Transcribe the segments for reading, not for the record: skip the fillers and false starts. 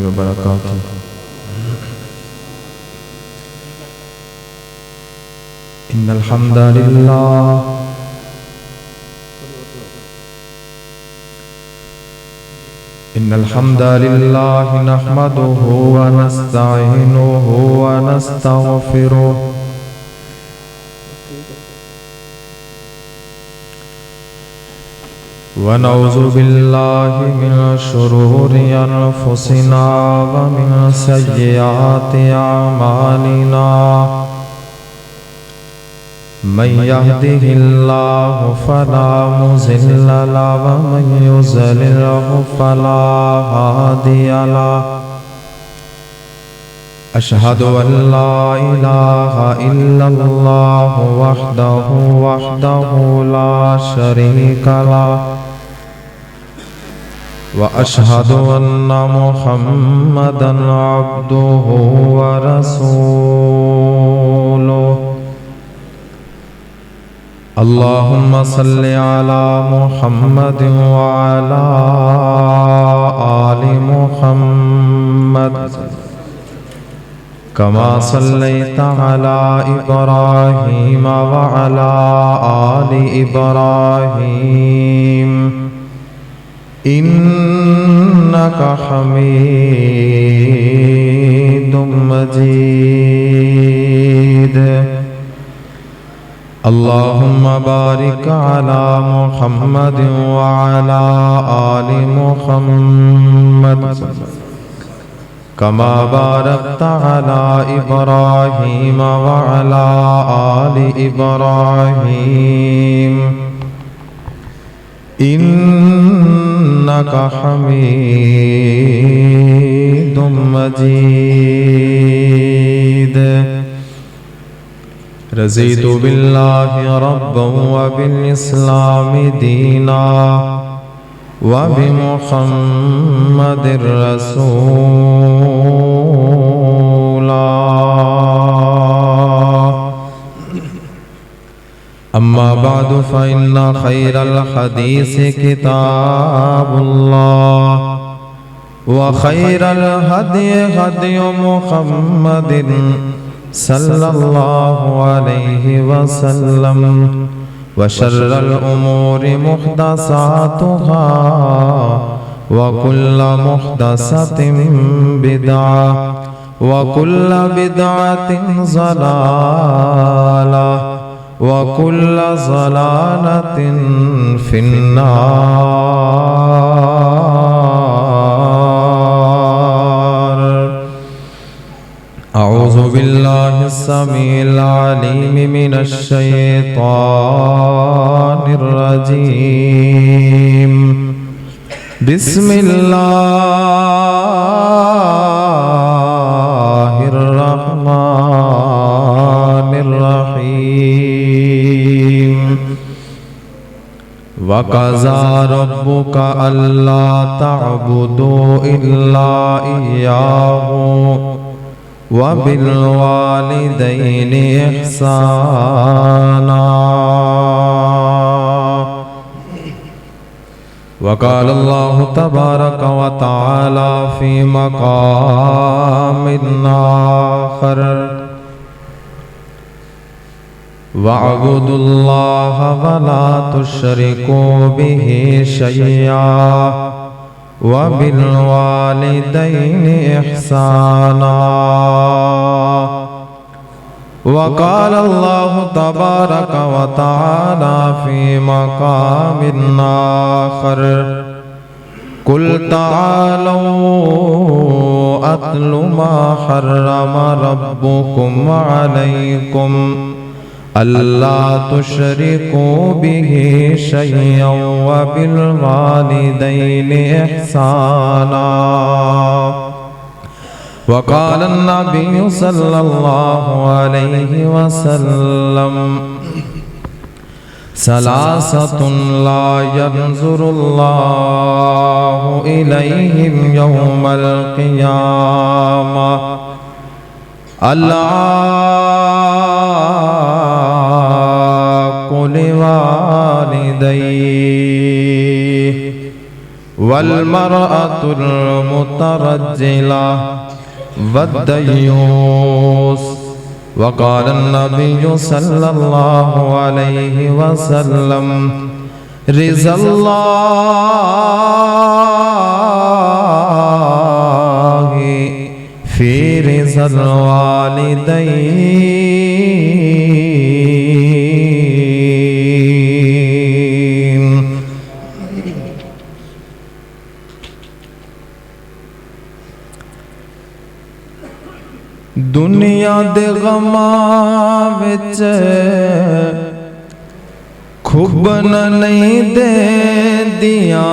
وبركاته. إن الحمد لله نحمده ونستعينه ونستغفره ونعوذ بالله من شرور أنفسنا ومن سيئات أعمالنا. من يهده الله فلا مضل له ومن يضلل فلا هادي له. أشهد أن لا إله إلا الله وحده لا شريك له، وأشهد أن محمدا عبده ورسوله. اللهم صل على محمد وعلى آل محمد كما صليت على إبراهيم وعلى آل إبراهيم إنك حميد مجيد. اللهم بارك على محمد وعلى آل محمد كما باركت على إبراهيم وعلى آل إبراهيم إنك حميد مجيد. رضيت بالله ربا وبالإسلام دينا وبمحمد رسولا. أما بعد فإن خير الحديث كتاب الله، وخير الهدي هدي محمد صلى الله عليه وسلم، وشر الأمور محدثاتها وكل محدثة بدعة وكل بدعة ضلالة وكل ضلالة في النار. أعوذ بالله السميع العليم من الشيطان الرجيم. بسم الله الرحمن الرحيم. وقضى ربك ألا تعبدوا إلا إياه وبالوالدين إحسانا. وقال الله تبارك وتعالى في مقام آخر: واعبدوا الله ولا تشركوا به شيئا وبالوالدين إحسانا. وقال الله تبارك وتعالى في مقام آخر: قل تعالوا أتل ما حرم ربكم عليكم ألا تشركوا به شيئا وبالوالدين إحسانا. وقال النبي صلى الله عليه وسلم: ثلاثة لا ينظر الله إليهم يوم القيامة: العاق لوالديه वल्मरअतुल मुतरज्जिला वद्दयूस। वक़ाल नबी सल्लल्लाहु अलैहि वसल्लम रिज़ल्लाहि फी रिज़ल वालिदैन। दुनिया दे गमां विच खुबन नहीं देंदियां,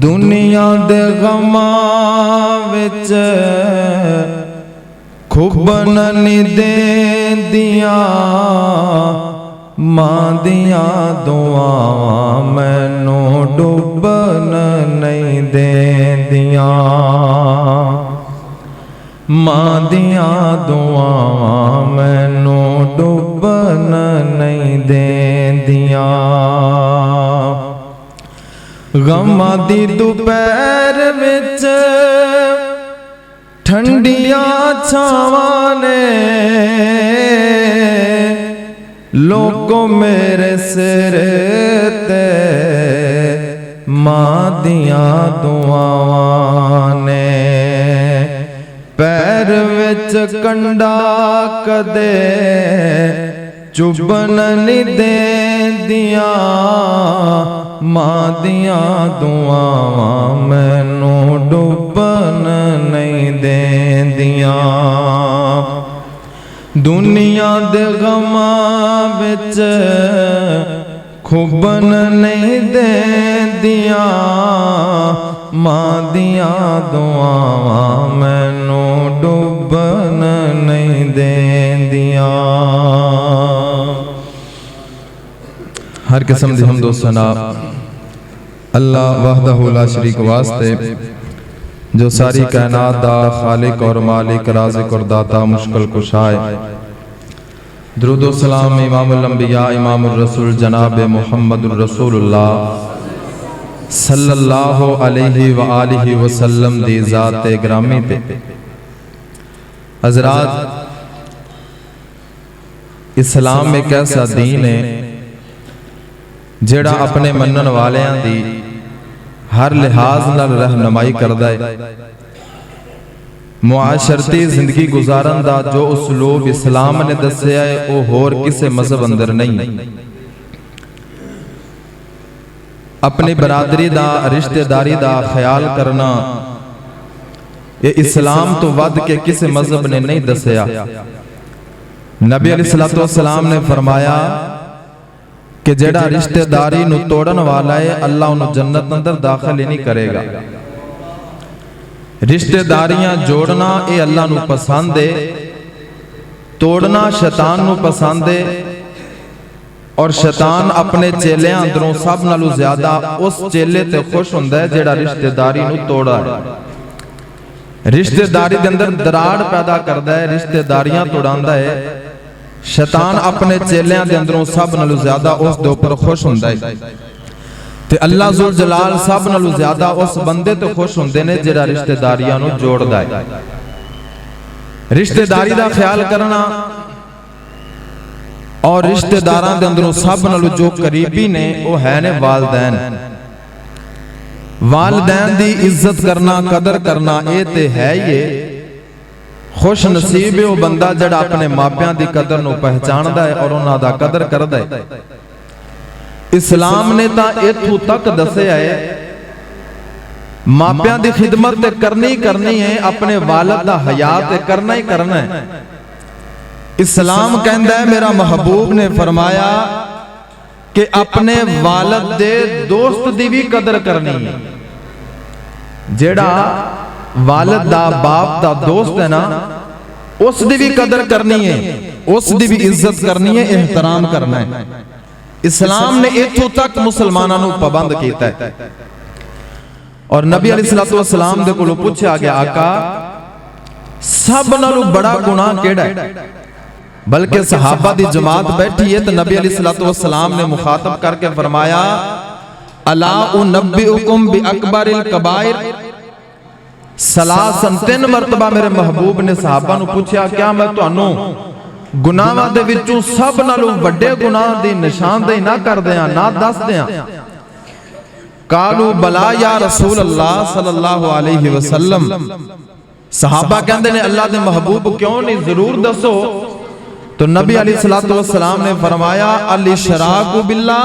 दुनिया दे गमां विच खुबन नहीं देंदियां, मां दियां दुआवां मैनू डुबन नहीं देंदियां, मां दियां दुआवां मैनू डुबन नहीं देंदियां। गमां दी दोपहर विच ठंडियां छावां ने, लोगों मेरे सिर ते मां दियां दुआवां ने। पैर विच कंडा कदे चुभन नहीं देंदियां, मां दियां दुआवां मैनू डुबन नहीं देंदियां। दुनिया दे गमां विच खुबन नहीं देंदियां, मां दियां दुआवां मैनू डुबन नहीं देंदियां। हर किस्म दी हम्द व सना अल्लाह वहदहु ला शरीक वास्ते, जो सारी कायनात दा खालिक और मालिक, राज़िक और दाता, मुश्किल कुशाए। दुरूद व सलाम इमामुल अंबिया इमामुर रसूल जनाब मुहम्मदुर रसूलुल्लाह सल्लल्लाहु अलैहि व आलिहि वसल्लम दी ज़ात ग्रामी ते। हज़रात, इस्लाम एक ऐसा दीन है जेड़ा अपने मनन वालियां दी हर लिहाज नाल रहनुमाई करदा है। मुआशरती जिंदगी गुजारन दा जो उसलूब इस्लाम ने दस्या है वो होर किसे मजहब अंदर नहीं। अपनी बरादरी दा, रिश्तेदारी दा ख्याल करना ये इस्लाम तो वध के किसी मजहब ने नहीं दस्या। नबी अलैहिस्सलातु वस्सलाम ने फरमाया कि जेड़ा रिश्तेदारी नू तोड़न वाला है अल्लाह उन्हें जन्नत अंदर दाखिल ही नहीं करेगा। रिश्तेदारियां जोड़ना ये अल्लाह नू पसंद है, तोड़ना शैतान नू पसंद है। और शैतान अपने चेलियां अंदरों सब नालों ज्यादा उस चेले ते खुश हुंदा है जेड़ा रिश्तेदारी नू तोड़ा है। रिश्तेदारी दे अंदर दराड़ पैदा करदा है, रिश्तेदारियां तोड़ांदा है। शैतान अपने चेलियां दे अंदरों सब नालों ज्यादा उस दे ऊपर खुश हुंदा है। ते अल्लाह जुल जलाल सब नालों ज्यादा उस बंदे तो खुश हुंदे ने जेड़ा रिश्तेदारियां नू जोड़दा है। रिश्तेदारी दा ख्याल करना और रिश्तेदारां दे अंदरों सब नालों जो करीबी ने वो है ने वालदैन। वालदैन दी इज्जत करना, कदर करना ये ते है ही। खुश नसीब है वो बंदा जड़ा अपने मापियां दी कदर नू पहचानदा है और उन्हां दा कदर करदा है। इस्लाम ने तां इत्थों तक दस्सिया है मापियां दी खिदमत ते करनी है, अपने वालिद दा हया ते करना ही करना है। इस्लाम कहंदा है, मेरा महबूब ने फरमाया कि अपने वालिद दे दोस्त दी भी कदर करनी है। जेड़ा वालिद दा, बाप दा दोस्त है ना, उस दी भी कदर करनी है, उस दी भी इज्जत करनी है, एहतराम करना है। इस्लाम ने इत्थों तक मुसलमानां नू पाबंद कीता है। और नबी अलैहिस्सलातु वस्सलाम दे कोलों पूछा गया, आका सब नालों बड़ा गुनाह केड़ा है? बल्कि सहाबा दी जमात बैठी है तो नबी अलैहिस्सलातु वस्सलाम ने मुखातब करके फरमाया, अला उनब्बिउकुम बि अकबरिल कबाइर सलासन 3 मरतबा मेरे महबूब ने सहाबा नूं पूछया क्या मैं तुहानू गुनाहां दे विचों सब नालों वड्डे गुनाह दी निशानदेही ना कर दियां ना दस दियां। कालू बला या रसूल अल्लाह सल्लल्लाहु अलैहि वसल्लम। सहाबा कहंदे ने अल्लाह दे महबूब क्यों नहीं, जरूर दसो। तो नबी अलैहिस्सलातु वस्सलाम ने फरमाया अल इशराकु बिल्लाह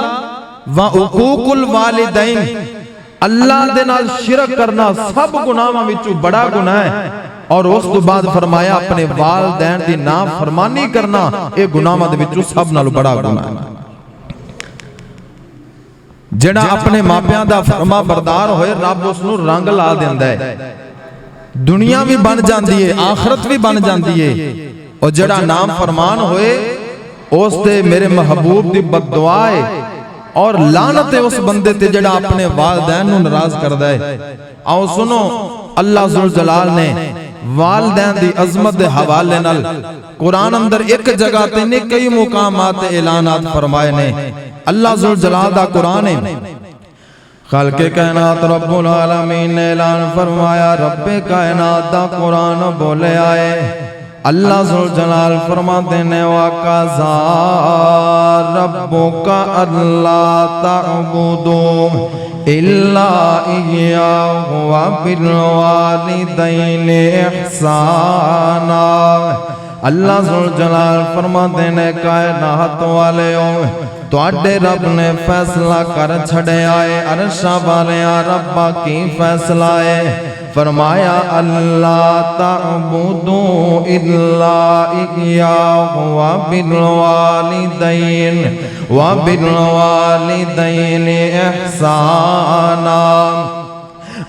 व उकूकुल वालिदैन। अल्लाह दे नाल शिरक करना सब गुनाहां विचों बड़ा गुनाह है। और उस तो बाद फरमाया अपने वालिदैन दी नाफरमानी करना ये गुनाहां दे विचों सब नालों बड़ा गुनाह है। जेड़ा अपने मापियां दा फरमा बरदार होए रब उसनूं रंग ला दिंदा है, दुनिया भी बन जाती है आखरत भी बन जाती है। और जेड़ा नाम फरमान होए उस ते मेरे महबूब दी बददुआ है और लानत है उस बंदे ते जेड़ा अपने वालिदैन नूं नाराज करदा है। आओ सुनो अल्लाह जुल जलाल ने वालिदैन दी अजमत दे हवाले नाल कुरान अंदर एक जगह ते नहीं कई मुकामात ऐलानात फरमाए ने। अल्लाह जुल जलाल दा कुरान है खालके कायनात रब्बुल आलमीन ने ऐलान फरमाया, रब्बे कायनात दा कुरान बोले आए। अल्लाह जुल जलाल फरमाते ने वक़ज़ा रब्बुका अल्ला तअबुदू इल्ला इय्याहु व बिल वालिदैनि इहसाना। अल्लाह जुल जलाल फरमाते ने कायनात वालेओ तुहाडे रब ने फैसला कर छड़िया है। अरशा वालिया रब्बा की फैसला है, फरमाया अल्लाह तअबुदू इल्ला इय्याहु व बिल वालिदैन इहसाना।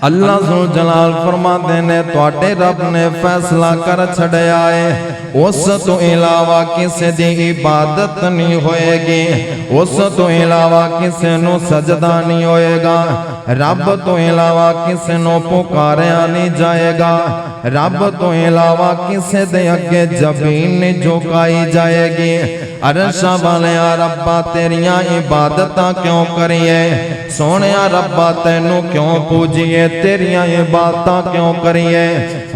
अल्लाह जुल जलाल फरमाते ने तुहाडे रब ने फैसला कर छड़िया है उस तो इलावा किसी दी इबादत नहीं होएगी, उस तो इलावा किसी नूं सजदा नहीं होएगा, रब तो इलावा किसी नूं पुकारिया नहीं जाएगा, रब तो इलावा किसी दे अगे जबीन नहीं झुकाई जाएगी। अरशा वालिया रब्बा तेरियां इबादतां क्यों करिए, सोहणिया रब्बा तैनू क्यों पूजिए, तेरियां इबादतां क्यों करिए।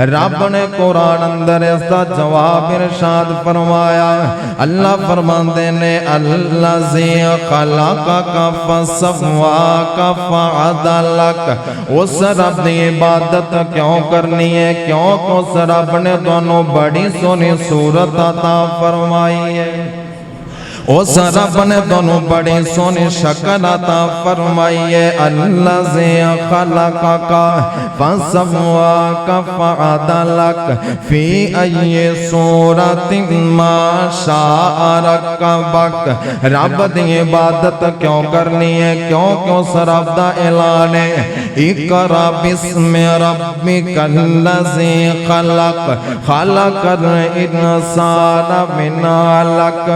रब ने कुरान अंदर इसका जवाब इरशाद फरमाया। अल्लाह फरमाते ने अल्लज़ी खलक़का फसव्वाका फअदलक। उस रब की इबादत क्यों करनी है, क्यों उस रब ने दोनों बड़ी सोहनी सूरत अता फरमाई है, उस रब ने दोनों बड़ी सोहनी शक्ल अता फरमाई है। अल्लज़ी खलक़का फसव्वाका फअदलक फी अय्यि सूरतिन मा शाअ रक्कबक। रब दी इबादत क्यों करनी है, क्यों उस रब दा ऐलान है इक़रा बिस्मि रब्बिकल लज़ी खलक़ खलक़ल इंसाना मिन अलक़।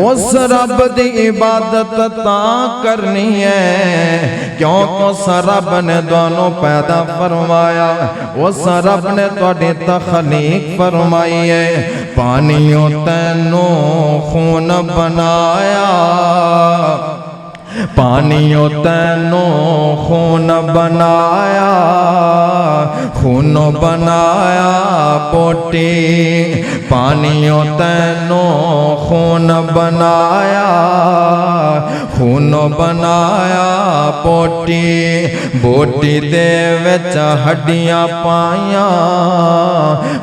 उस रब दी इबादत तां करनी है क्यों उस रब ने दोनों पैदा फरमाया, उस रब ने तुहाडी तखलीक फरमाई है। पानियों तैनू खून बनाया, पानियों तैनू खून बनाया, खून बनाया पोटी। पानियों तैनू खून बनाया, खून बनाया पोटी। बोटी दे विच हड्डियां पाइया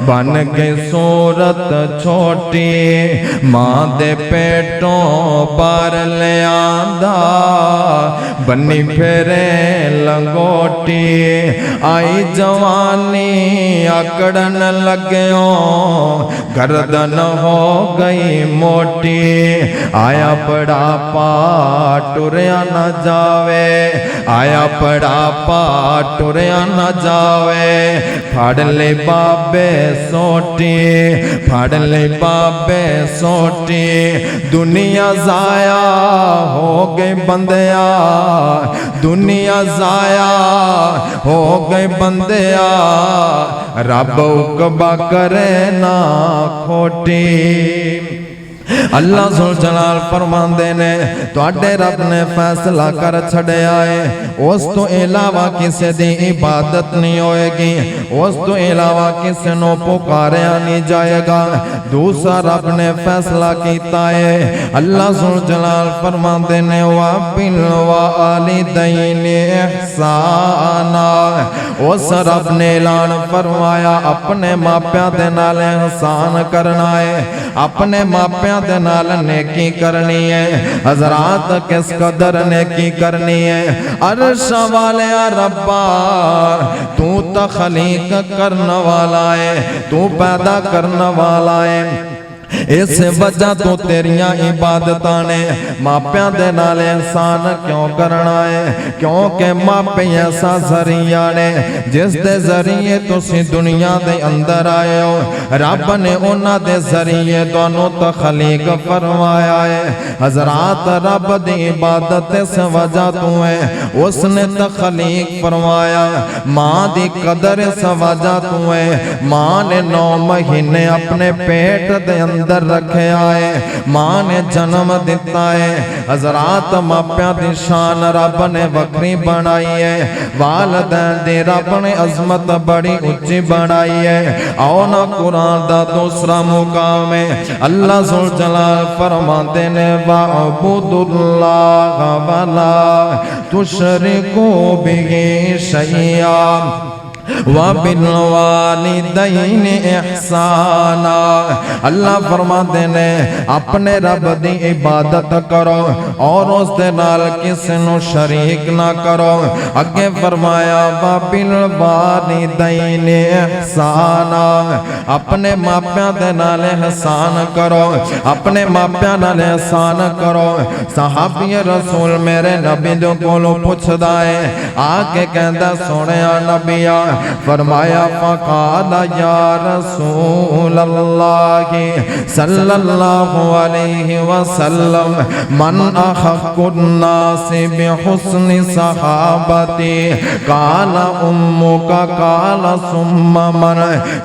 बन गई सूरत छोटी। मां दे पेटों पर लियांदा बनी फेरे लंगोटी। आई जवानी आकड़न लग्यो गर्दन हो गई मोटी। आया बुढ़ापा टुरया न जावे, आया बुढ़ापा टुरया न जावे। फड़ ले बाबे सोटी, फड़ ले बाबे सोटी। दुनिया जाया हो गई बंदिया, दुनिया जाया हो गए बंदिया। रब उकबा करे ना खोटी। अल्लाह सुल जलाल फरमांदे ने तुहाडे रब ने फैसला कर छड़िया है उस तो इलावा किसी दी इबादत नहीं होएगी, उस तो इलावा किसी नू पुकारिया नहीं जाएगा। दूसरा रब ने फैसला किया है। अल्लाह सुल जलाल फरमांदे ने वा बिल वालिदैनि इहसाना, उस रब ने ऐलान फरमाया अपने मापियां दे नाल एहसान करना है, अपने मापियां दे नाल नेकी करनी है। हजरात किस कदर नेकी करनी है। अर्श वाले रब्बा तू तखलीक करने वाला है, तू पैदा करने वाला है। इस वजह तो तेरिया इबादत ने मापियां दे नाल एहसान क्यों करना है, क्योंकि मापे ऐसा जरिया ने जिस दे जरिए तुसी दुनिया दे अंदर आए हो। रब ने उन्हां दे जरिए तुहानू तखलीक फरमाया है। हजरात रब दी इबादत इस वजह तो है, उसने तखलीक फरमाया। मां दी कदर इस वजह तो है, मां ने 9 महीने अपने पेट दे अंदर रखे आए, मां ने जन्म दिता है। हजरात मापियां दी शान रब ने वक्री बनाई है, वालिदैन दी रब ने अजमत बड़ी उच्ची बनाई है। आओ ना कुरान दा दूसरा मुकाम है। अल्लाह जुल जलाल फरमाते ने वाअबुदुल्लाह वला तुशरिकू बिही शैया वा बिल वालिदैनि इहसाना। अल्लाह फरमाते ने अपने रब दी इबादत करो और उस दे नाल किसी नू शरीक ना करो। अगे फरमाया वा बिल वालिदैनि इहसाना, अपने मापियां दे नाल एहसान करो, अपने मापियां नाल एहसान करो। सहाबी रसूल मेरे नबी दे कोलों पुछदा है, आके कहंदा सोहणिया नबिया, फरमाया फ़क़ाल या रसूल अल्लाह सल्लल्लाहु अलैहि वसल्लम मन अहक़्क़ुन नासि बिहुस्नि सहाबती, काल उम्मुका काल सुम्मा मन,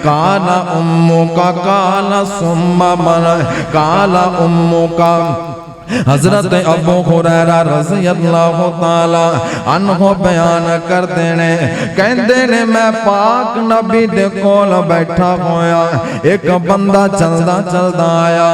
काल उम्मुका काल सुम्मा मन, काल उम्मुका। हजरत अबू हुरैरा रज़ी अल्लाह ताला अन्हु बयान करते ने, कहते ने मैं पाक नबी दे कोल बैठा होया, एक बंदा चलदा चलदा आया,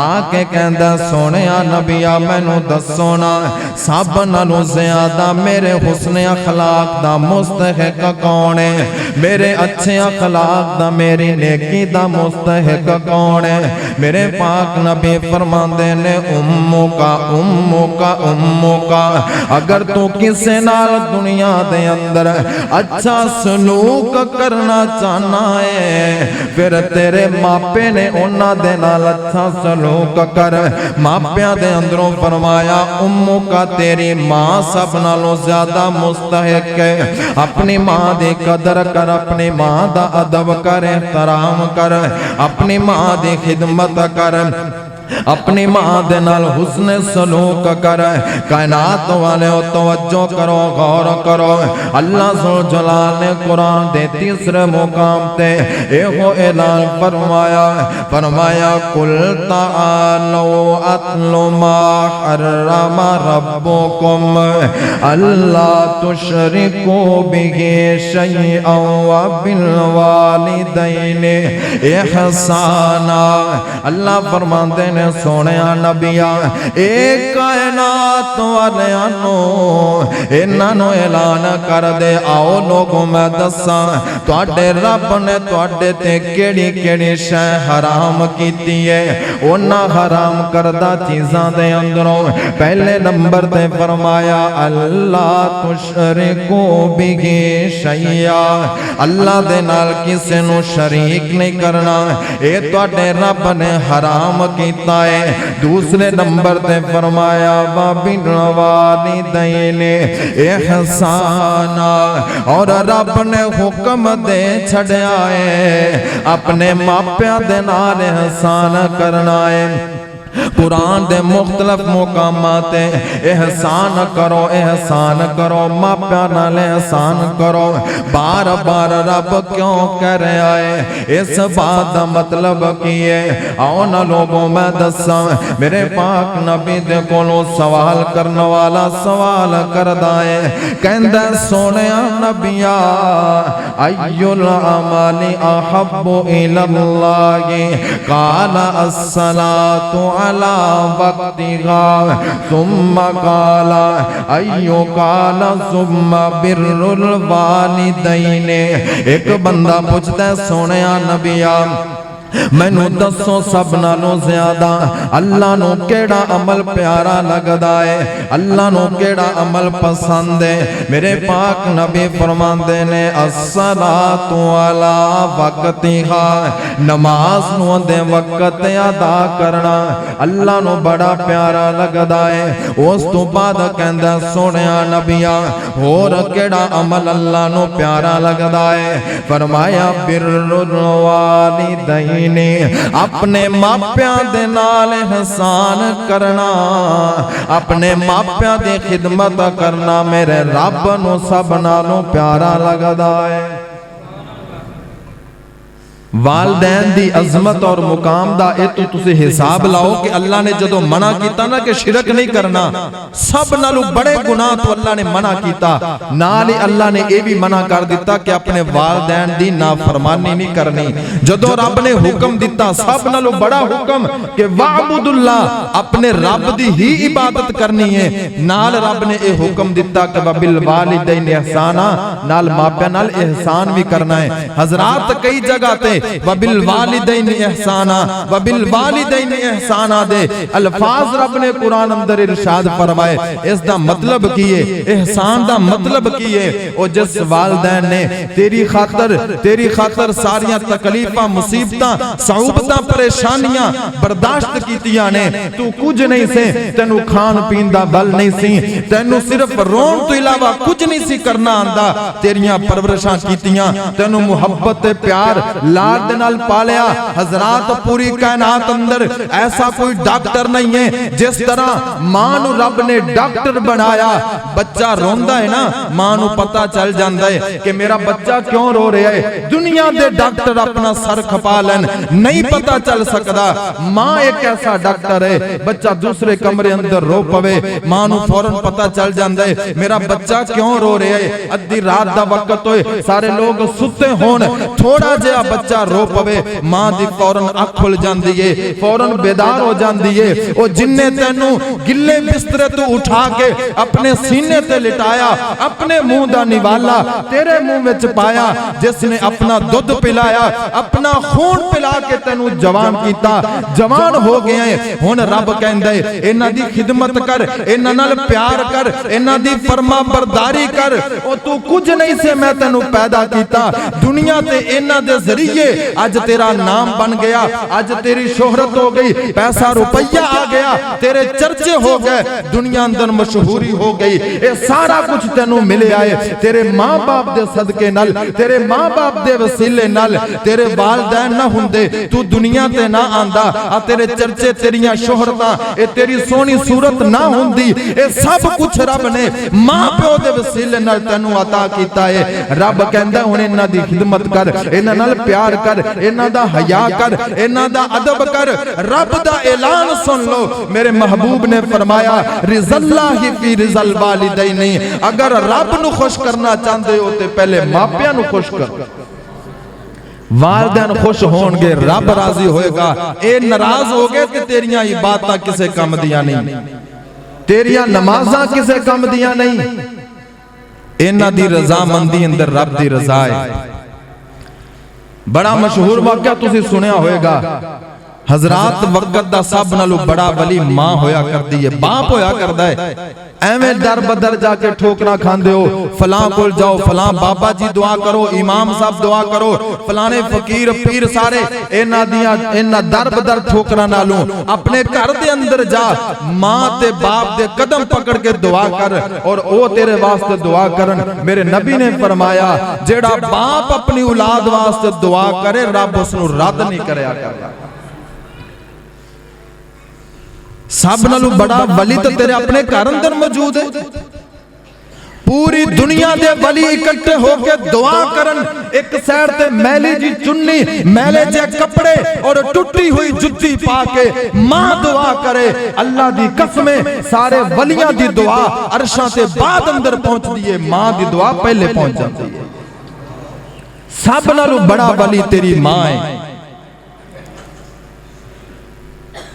आके कहंदा सोहणिया नबिया मैनू दसो ना सब नालों ज़्यादा मेरे हुस्ने अखलाक दा मुस्तहिक कौन है, मेरे अच्छे अखलाक दा मेरी नेकी दा मुस्तहिक कौन है। मेरे पाक नबी फरमांदे ने उम्मुका उम्मुका उम्मुका, अगर तू किसी नाल दुनिया दे अंदर अच्छा सलूक करना चाहना है, फिर तेरे मापे ने उन्हां दे नाल अच्छा सलूक कर। मापियां दे अंदरों फरमाया उम्मुका, तेरी मां सब नालों ज्यादा मुस्तहिक है। अपनी मां दी कदर कर, अपनी मां दा अदब कर, एहतराम कर, अपनी मां दी खिदमत कर, अपनी मां दे नाल हुस्न सलूक कर। कायनात वाले तवज्जो करो, गौर करो। अल्लाह जुल जलाल ने कुरान दे तीसरे मुकाम ते एहो ऐलान फरमाया, फरमाया कुल ताअलू अत्लु मा हर्रम रब्बुकुम अल्ला तुशरिकू बिही शैअन व बिल वालिदैनि इहसाना। अल्लाह फरमाते ने सोने नबिया एक कायनात वालियां नू इन्हां नू ऐलान कर दे, आओ लोगों मैं दसा तुहाडे रब ने तुहाडे ते केड़ी केड़ी शै हराम कीती है। उन्हां हराम करदा चीज़ां दे अंदरों पहले नंबर ते फरमाया अल्लाह तुशरिकू बिही शैया, अल्लाह दे नाल किसे नू शरीक नहीं करना, ये तुहाडे रब ने हराम कीता है। दूसरे नंबर ते फरमाया वा बिल वालिदैनि इहसाना, और रब ने हुक्म दे छड़िया है अपने मापियां दे नाल एहसान करना है। कुरान दे मुख्तलिफ मुकामात एहसान करो मापिया नाल एहसान करो। बार बार रब क्यों कह रहा है, इस बात का मतलब की है। आओ ना लोगों मैं दसा, मेरे पाक नबी दे कोलों सवाल करने वाला सवाल करदा है, कहंदा सोने नबिया अय्युल अमाली अहब्बु इलल्लाहि काला अस्सलातु अला वक्तिहा सुम्मा काला अय्यो काला सुम्मा बिर्रुल वालिदैने। एक बंदा पूछता सोने नबिया मैनू दसो सब नालों ज्यादा अल्लाह नू केड़ा अमल प्यारा लगदा है, अल्लाह नू केड़ा अमल पसंद है। मेरे पाक नबी फरमांदे ने अस्सलातु अला वक्तिहा, नमाज नू दे वक्त अदा करना अल्लाह नू बड़ा प्यारा लगदा है। उस तो बाद कहंदा सोहणिया नबिया होर केड़ा अमल अल्लाह नू प्यारा लगदा है। फरमाया बिर्रुल वालिदैन, अपने मापिया दे नाल एहसान करना, अपने मापिया दी खिदमत करना मेरे रब नू सब नालों प्यारा लगदा है। वालदैन दी अजमत और मुकाम दा ए तो तुसी हिसाब लाओ कि अल्लाह ने जदों मना कीता ना कि शिरक नहीं करना, सब नालों बड़े गुनाह तो अल्लाह ने मना कीता, नाल ही अल्लाह ने यह भी मना कर दिता कि अपने वालदैन दी नाफरमानी नहीं करनी। जदों रब ने हुक्म दिता सब नालों बड़ा हुक्म कि वाबुदुल्लाह, अपने रब दी ही इबादत करनी है, नाल रब ने यह हुक्म दिता कि वबिल वालिदैन इहसाना, नाल मापिया नाल एहसान भी करना है। हजरात कई जगह ते वबिल वालिदैन इहसाना, वबिल वालिदैन इहसाना दे अल्फाज रब ने कुरान अंदर इरशाद फरमाए। इस दा मतलब की है, एहसान दा मतलब की है, और जिस वालिदैन ने तेरी खातर सारियां तकलीफां मुसीबतां सऊबतां परेशानियां बर्दाश्त कीतियां ने, तू कुछ नहीं से, तेनू खान पीन दा बल नहीं सी, तेनू सिर्फ रोन तो इलावा कुछ नहीं सी करना आंदा, तेरियां परवरिशां कीतियां, तेनू मुहब्बत ते प्यार लाड दे नाल पालिया। हजरात पूरी कायनात अंदर ऐसा कोई डॉक्टर नहीं है जिस तरह मां नू रब ने डॉक्टर बनाया। बच्चा रोंदा है ना, मां नू पता चल जाता है कि मेरा बच्चा क्यों रो रहा है। दुनिया दे डॉक्टर अपना सर खपा लैन, नहीं पता चल सकता। मां एक ऐसा डॉक्टर है, बच्चा दूसरे कमरे अंदर रो पवे, मां नू फौरन पता चल जाता है मेरा बच्चा क्यों रो रहा है। अद्धी रात दा वक्त होए, सारे लोग सुते होण, थोड़ा जिहा बच्चा रो पवे, मां दी फौरन अख खुल जाती है, फौरन बेदार हो जाती है। और जिन्ने तेनू गिले बिस्तरे तो उठा के अपने सीने ते लिटाया, अपने मुंह दा निवाला तेरे मुंह विच पाया, जिसने अपना दुध पिलाया, अपना खून पिला के तेनू जवान कीता, जवान हो गया है। हुण रब कहंदा है इन्हां दी खिदमत कर, इन्हां नाल प्यार कर, इन्हां दी फरमा बरदारी कर। ओ तू कुछ नहीं से मैं तेनू पैदा कीता, दुनिया ते इन्हां दे जरिए आज तेरा नाम बन गया, आज तेरी शोहरत हो गई, पैसा रुपया आ गया, तेरे चर्चे हो गए, दुनिया अंदर मशहूरी हो गई। ये सारा कुछ तेनू मिले आए तेरे मां बाप दे सदके नाल, तेरे मां बाप दे वसीले नाल। तेरे वालदैन ना हुंदे तू दुनिया ते ना आंदा, आ तेरे चर्चे तेरियां शोहरतां ए तेरी सोहनी सूरत ना हुंदी। ये सब कुछ रब ने मां प्यो दे वसीले नाल तेनू अता कीता है। रब कहंदा हुण इन्हां दी खिदमत कर, इन्हां नाल प्यार कर, इन्हां दा हया कर, इन्हां दा अदब कर। रब दा ऐलान सुन लो, मेरे महबूब ने फरमाया रिज़ल्लाहि फी रिज़ल वालिदैन। अगर रब नू खुश करना चाहते हो तो पहले मापियां नू खुश कर, वालिदैन खुश होणगे, रब राजी होएगा। ए नाराज हो गए कि तेरियां इबादतां किसे काम दियां नहीं, तेरियां नमाज़ां किसे काम दियां नहीं। इन्हां दी रजामंदी अंदर रब दी रजा है। बड़ा मशहूर वाकया तुसी सुनिया होएगा। हजरात वक्त दा सब नालों बड़ा वली मां होया करदी है, बाप होया करदा है। एवें दर बदर जाके ठोकरा खांदे हो, फलां कोल जाओ, फलां बाबा जी दुआ करो, इमाम साहब दुआ करो, फलाने फकीर पीर सारे इन्हां दर बदर ठोकरा नालों अपने घर दे अंदर जा, मां ते बाप दे कदम पकड़ के दुआ कर और ओ तेरे वास्ते दुआ करन। मेरे नबी ने फरमाया जेड़ा बाप अपनी औलाद वास्ते दुआ करे रब उसनू रद्द नहीं करया करदा। सब नालों बड़ा वली तो तेरे अपने घर अंदर मौजूद है। पूरी दुनिया दे वली इकट्ठे होके दुआ करन, एक साइड ते मैली जी चुन्नी, मैले जे कपड़े और टूटी हुई जुत्ती पाके मां दुआ करे। अल्लाह दी कसम सारे वलियां दी दुआ अरशां ते बाद अंदर पहुंचदी है, मां दी दुआ पहले पहुंच जाती है। सब नालों बड़ा वली तेरी मां है।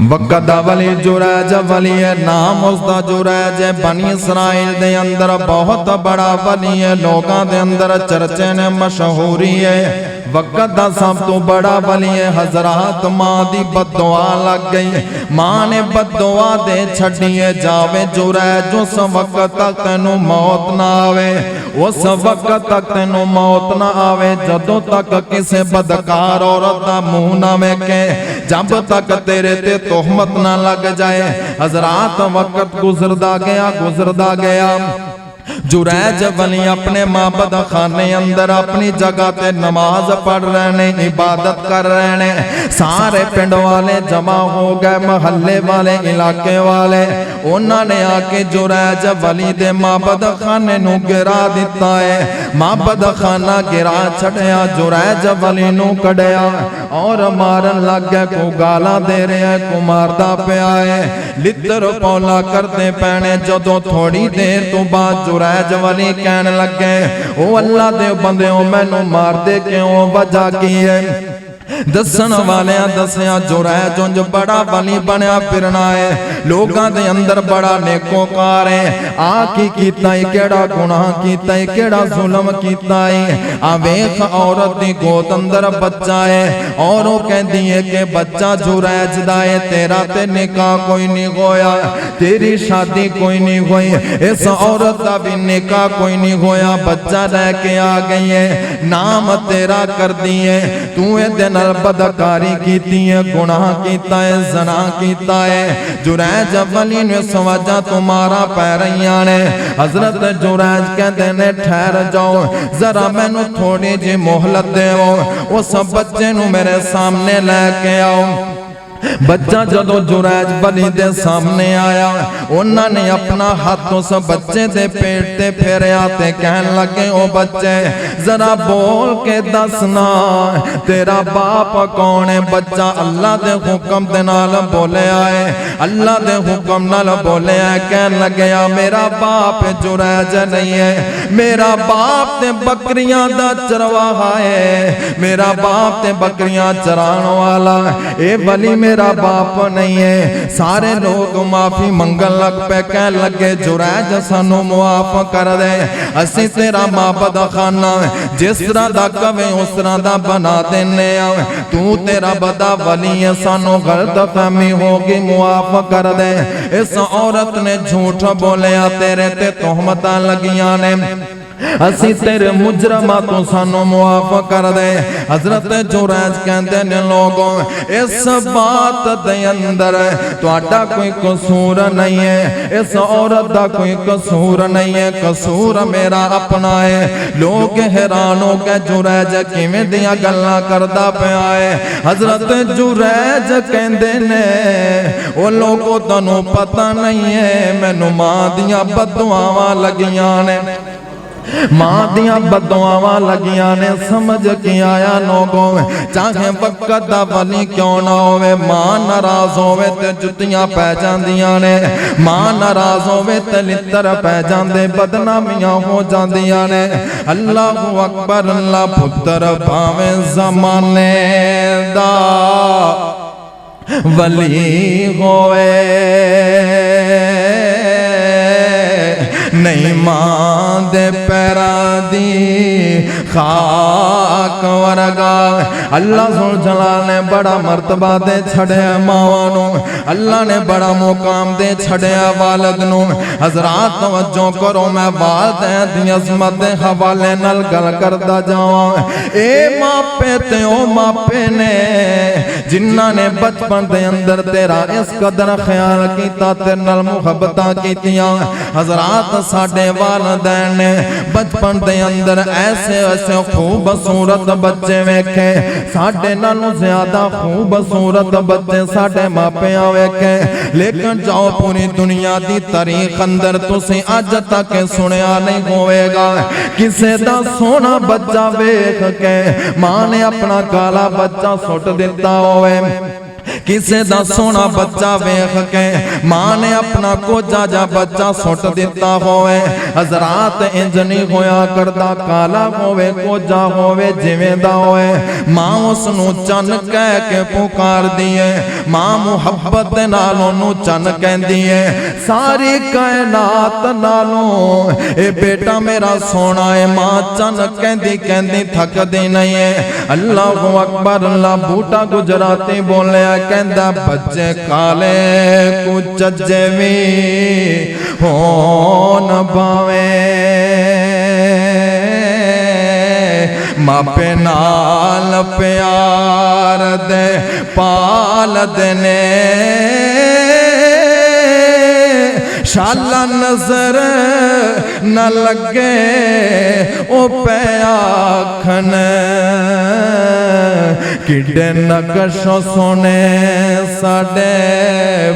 वक्दा वली जुरैज वली है, नाम उसदा जुरैज है। बनी इसराइल दे अंदर बहुत बड़ा वली है, लोगां दे अंदर चर्चे ने मशहूरी है। वक्दा सब तो बड़ा वली है। हजरात मां दी बददुआ लग गई, मां ने बददुआ दे छड़ी है। जावे जुरैज उस वक्त तक तेनू मौत ना आवे, उस वक्त तक तेनू मौत ना आवे जदों तक किसे बदकार औरत दा मुंह ना वेखे, जब तक तेरे ते तोहमत ना लग जाए। हजरात वक्त गुजरदा गया। जुरैज वली अपने माबद खाने अंदर अपनी जगह ते नमाज पढ़ रहे ने, इबादत कर रहे ने। सारे पिंड वाले जमा हो गए, महल्ले वाले, इलाके वाले। उन्होंने आके जुरैज वली दे माबद खाने नू गिरा दिता है। माबद खाना गिरा छड़िया, जुरैज वली नू कढ़िया और मारन लग गया। को गाला दे रहा है, को मारदा पिया है, लित्र पौला करते पैने। जदों थोड़ी देर तो बाद जुरैज वली कहन लगे, ओ अल्लाह दे बंदेओ मैनू मार दे क्यों, वजह की है? दसन वाले दसिया जुरैज उंज बड़ा वली बनया फिरना है, लोगां दे अंदर बड़ा नेकोकार है। आ की कीता है, केड़ा गुनाह कीता है, केड़ा जुल्म कीता है। आ वेख औरत दी गोद अंदर बच्चा है और वो कहती है कि बच्चा जुरैज दा है, तेरा ते निकाह कोई नहीं होया, तेरी शादी कोई नहीं हुई, इस औरत का भी निकाह कोई नहीं होया। बच्चा लेके आ गई है, नाम तेरा कर दी है, तू ए बदकारी कीती है, गुनाह कीता है, ज़ना कीता है। जुरैज वली ने सवाजा तुम्हारा पै रही ने। हजरत जुरैज कहते ने ठहर जाओ जरा, मैनू थोड़ी जी मोहलत देवो, उस बच्चे नू मेरे सामने लेके आओ। बच्चा जदों जुरैज वली दे सामने आया, उन्होंने अपना हाथ उस बच्चे दे पेट ते फेरिया ते कहन लगे, ओ बच्चे जरा बोल के दसना तेरा बाप कौन है? बच्चा अल्लाह दे हुक्म दे नाल बोलिया है, अल्लाह दे हुक्म नाल बोलिया है। कहन लगे, मेरा बाप जुरैज नहीं है, मेरा बाप ते बकरियां दा चरवाहा है, मेरा बाप ते बकरियां चराण वाला। ए वली मेरा बाप नहीं है। सारे लोग माफी मंगन लग पे, कह लगे जुरैज सानू मुआफ कर दे, असी तेरा माबद खाना जिस तरह दा कवे उस तरह दा बना देने, तू तेरा बदा वली है, सानू गलत फहमी होगी, मुआफ कर दे। इस औरत ने झूठ बोलिया, तेरे ते तोहमतां लगियां ने, असी तेरे मुजरमा तो सानू मुआफ कर दे। हजरत जुरैज कहते ने, लोगों इस बात दे अंदर तुहाडा कोई कसूर नहीं है, इस औरत दा कोई कसूर नहीं है, कसूर मेरा अपना है। लोग हैरान हो गए, जुरैज किवें दियां गल्लां करदा पिया है। हजरत जुरैज कहते ने, ओ लोगों तैनूं पता नहीं है, मैनू मां दियां बददुआवां लगियां ने, मां दियां बददुआवां लगियां ने। समझ के आया लोगों, चाहे वक्त दा वली क्यों ना होवे, मां नाराज होवे ते जुत्तियां पै जांदियां ने, मां नाराज होवे ते लित्तर पै जांदे, बदनामियां हो जांदियां ने। अल्लाहु अकबर, अल्लाह पुत्र भावें ज़माने दा वली होए, नहीं मां दे पैरां दी खाक वरगा। अल्लाह सुन जलाल ने बड़ा मर्तबा दे छड़िया मावां नू, अल्लाह ने बड़ा मुकाम दे छड़िया वालद नू। हजरात तवज्जो करो, मैं वालिदैन दी अज़मत दे हवाले नाल गल करदा जावां। ए मापे ते ओ मापे ने जिन्हां ने बचपन दे अंदर तेरा इस कदर ख्याल कीता, तेरे नाल मुहब्बतां कीतियां। हज़रात साडे वालिदैन ने बचपन दे अंदर ऐसे ऐसे खूबसूरत बच्चे वेखे, साडे नालों ज्यादा खूबसूरत बच्चे साडे मापियां वेखे। लेकिन जाओ पूरी दुनिया दी तारीख अंदर तुसीं अज तक सुनिया नहीं होवेगा किसे दा सोना बच्चा वेख के मां ने अपना काला बच्चा सुट दिता होवे, किसे दा सोना बच्चा वेख के मां ने अपना कोजा जा बच्चा सुट दिता होवे। हज़रात इंज नहीं होया करदा, काला होवे कोजा होवे जिवें दा होवे, मां उसनू चन कह के पुकार दी है, मां मुहब्बत दे नाल ओनू चन कहंदी है। सारी कायनात नालों ए बेटा मेरा सोना है, मां चन कहंदी कहंदी थकदी नहीं है। अल्लाहु अकबर। अल्लाह बूटा गुजराती बोलिया, कहंदा बच्चे काले कु चज्जे भी होन भावे, मापे नाल प्यार दे पाल देने, शाला नजर न लगे ओ पे आखन, किडे नकशो सोने साडे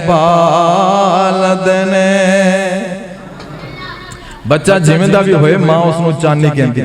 बाल देने। बच्चा जिवें दा भी होए मां उसनू चांदी कहंदी,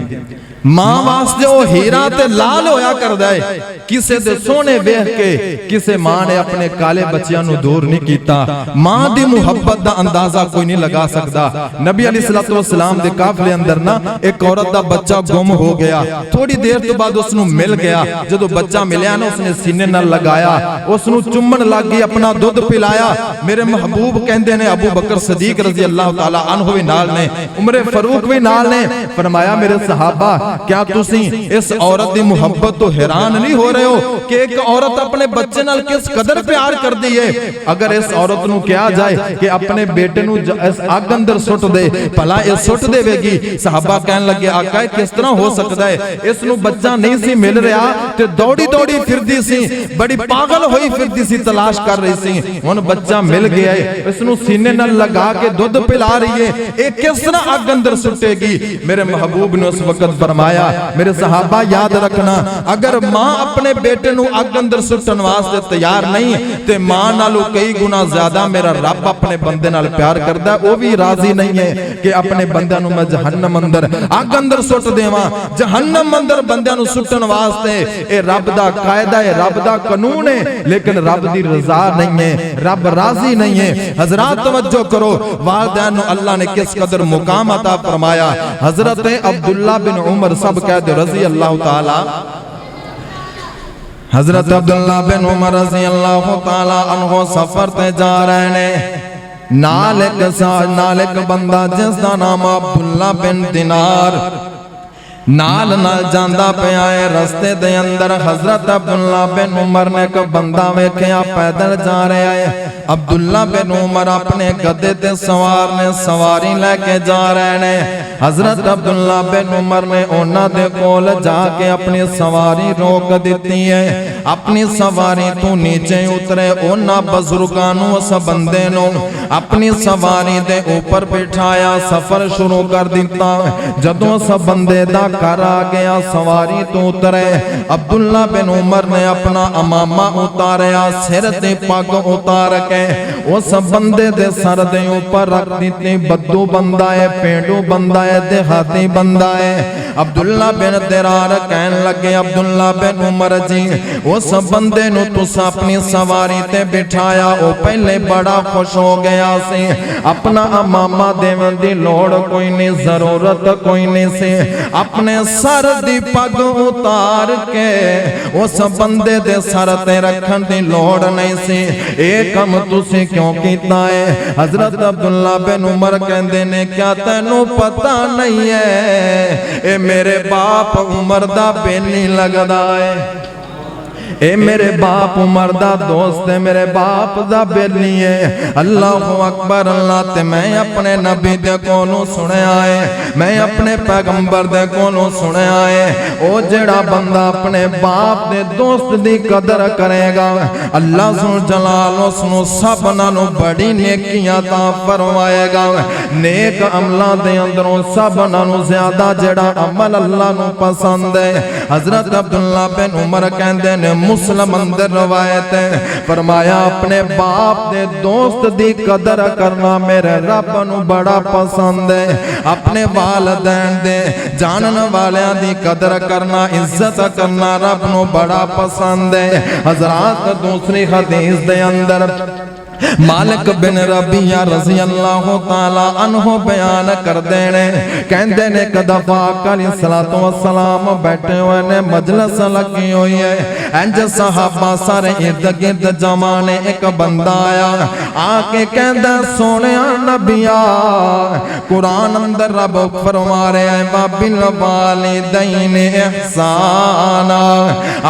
मां वास्ते ओ हीरा ते लाल होया करदा है। किसे दे सोने वेख के किसे मां ने अपने काले बच्चियां नू दूर नहीं कीता। मां दी मुहब्बत दा अंदाजा कोई नहीं लगा सकदा। नबी अलैहिस्सलातु वस्सलाम दे काफले अंदर ना एक औरत दा बच्चा गुम हो गया, थोड़ी देर तो बाद उसनू मिल गया। जदों बच्चा मिलिया ना उसने सीने नाल लगाया, उसनू चुम्मन लग गई, अपना दुध पिलाया। मेरे महबूब कहंदे ने अबू बकर सदीक रजी अल्लाह तआला अन्हु भी नाल ने, उमर फारूक भी नाल ने। फरमाया मेरे सहाबा क्या तुसी इस औरत दी मुहब्बत तो हैरान नहीं हो रहे हो कि एक औरत अपने बच्चे नाल किस कदर प्यार कर दी है। अगर इस औरत नू कहा जाए कि अपने बेटे नू इस अग अंदर सुट दे, भला ये सुट देवेगी? सहाबा कहन लगे आका किस तरह हो सकता है, इस नू बच्चा नहीं सी मिल रहा ते दौड़ी दौड़ी फिरदी सी, बड़ी पागल होई फिरदी सी, तलाश कर रही सी। हुण बच्चा मिल गया है, इस नू सीने नाल लगा के दूध पिला रही है, ये किस तरह अग अंदर सुटेगी? मेरे महबूब ने उस वक्त फरमाया, मेरे सहाबा याद रखना, अगर मां अपने बेटे नू अग अंदर सुटन वास्ते तैयार नहीं ते मां नालों कई गुना ज्यादा मेरा रब अपने बंदे नाल प्यार करदा। वो भी राजी नहीं है कि अपने बंदे नू मैं जहन्नम अंदर अग अंदर सुट देवां। जहन्नम अंदर बंदे नू सुटन वास्ते ए रब दा कायदा है, रब दा कानून है, लेकिन रब दी रजा नहीं है, रब राजी नहीं है। हजरात तवज्जो करो, वालिदैन नू अल्लाह ने किस कदर मुकाम अता फरमाया। हजरत अब्दुल्ला बिन उमर सब कहते रजी अल्लाह ताला, हजरत अब्दुल्ला बिन उमर रजी अल्लाह ताला अन्हो सफर ते जा रहे ने, नाल एक बंदा जिसदा नाम अब्दुल्ला बिन दिनार नाल नाल जांदा पिया है। रस्ते दे अंदर हजरत अब्दुल्ला बिन उमर ने एक बंदा वेख्या पैदल जा रहा है। अब्दुल्ला बिन उमर अपने गधे ते सवार ने सवारी लेके जा रहे ने। हजरत अब्दुल्ला बिन उमर ने उन्हां दे कोल जाके अपनी सवारी रोक दी है। अपनी सवारी तू नीचे उतरे, उन्हां बजुर्गां नू उस बंदे नू अपनी सवारी दे ऊपर बिठाया, सफर शुरू कर दिता। जदों उस बंदे दा घर आ गया, सवारी तो उतरे, अब्दुल्ला बिन उमर ने अपना अमामा उतारिया, सिर ते पग उतार के उस बंदे दे सर दे ऊपर रख दी। बद्दू बंदा है, पेंडू बंदा है, देहाती बंदा है। अब्दुल्ला बिन दिनार कहन लगे, अब्दुल्ला बिन उमर जी उस बंदे नू तुसा अपनी सवारी ते बिठाया, वो पहले बड़ा खुश हो गया सी, अपना अमामा देवन दी लोड़ कोई नहीं, जरूरत कोई नहीं सी। अपने सर दी पग उतार के उस बंदे दे सर ते रखन दी लोड़ नहीं सी। एक काम तुसी क्यों कीता है? हजरत अब्दुल्ला बिन उमर कहंदे ने, क्या तैनू पता नहीं है ए मेरे बाप उमर दा बेनी लगदा है? ए मेरे बाप उमर दा दोस्त है, मेरे बाप दा बेली है। अल्लाह अकबर अल्लाह ते मैं अपने नबी दे कोलों सुनया है, मैं अपने पैगंबर दे कोलों सुनया है, ओ जेड़ा बंदा अपने बाप दे दोस्त दी कदर करेगा अल्लाह सुन जलाल उसनू सब नालों बड़ी नेकियां ता फरमाएगा। नेक अमलां दे अंदरों सब नालों ज्यादा जेड़ा अमल अल्लाह नू पसंद है, हजरत अब्दुल्ला बिन उमर कहंदे ने मुस्लिम अंदर रवायत है, फरमाया अपने बाप दे दोस्त दी कदर करना मेरे रब नू बड़ा पसंद है। अपने वालिदैन दे जानन वालियां दी कदर करना इज्जत करना रब नू बड़ा पसंद है। हजरात दूसरी हदीस दे अंदर मालिक बिन रबिया रज़ी अल्लाह ताला अन्हो बयान कर देने, कहते ने एक दफा अलैहिस्सलातु वस्सलाम बैठे हुए ने, मजलिस लगी हुई है, इंज सहाबा सारे इर्द गिर्द जमा ने। एक बंदा आया आके कहता सोने नबिया कुरान अंदर रब फरमा रहा है बिल वालिदैन इहसाना,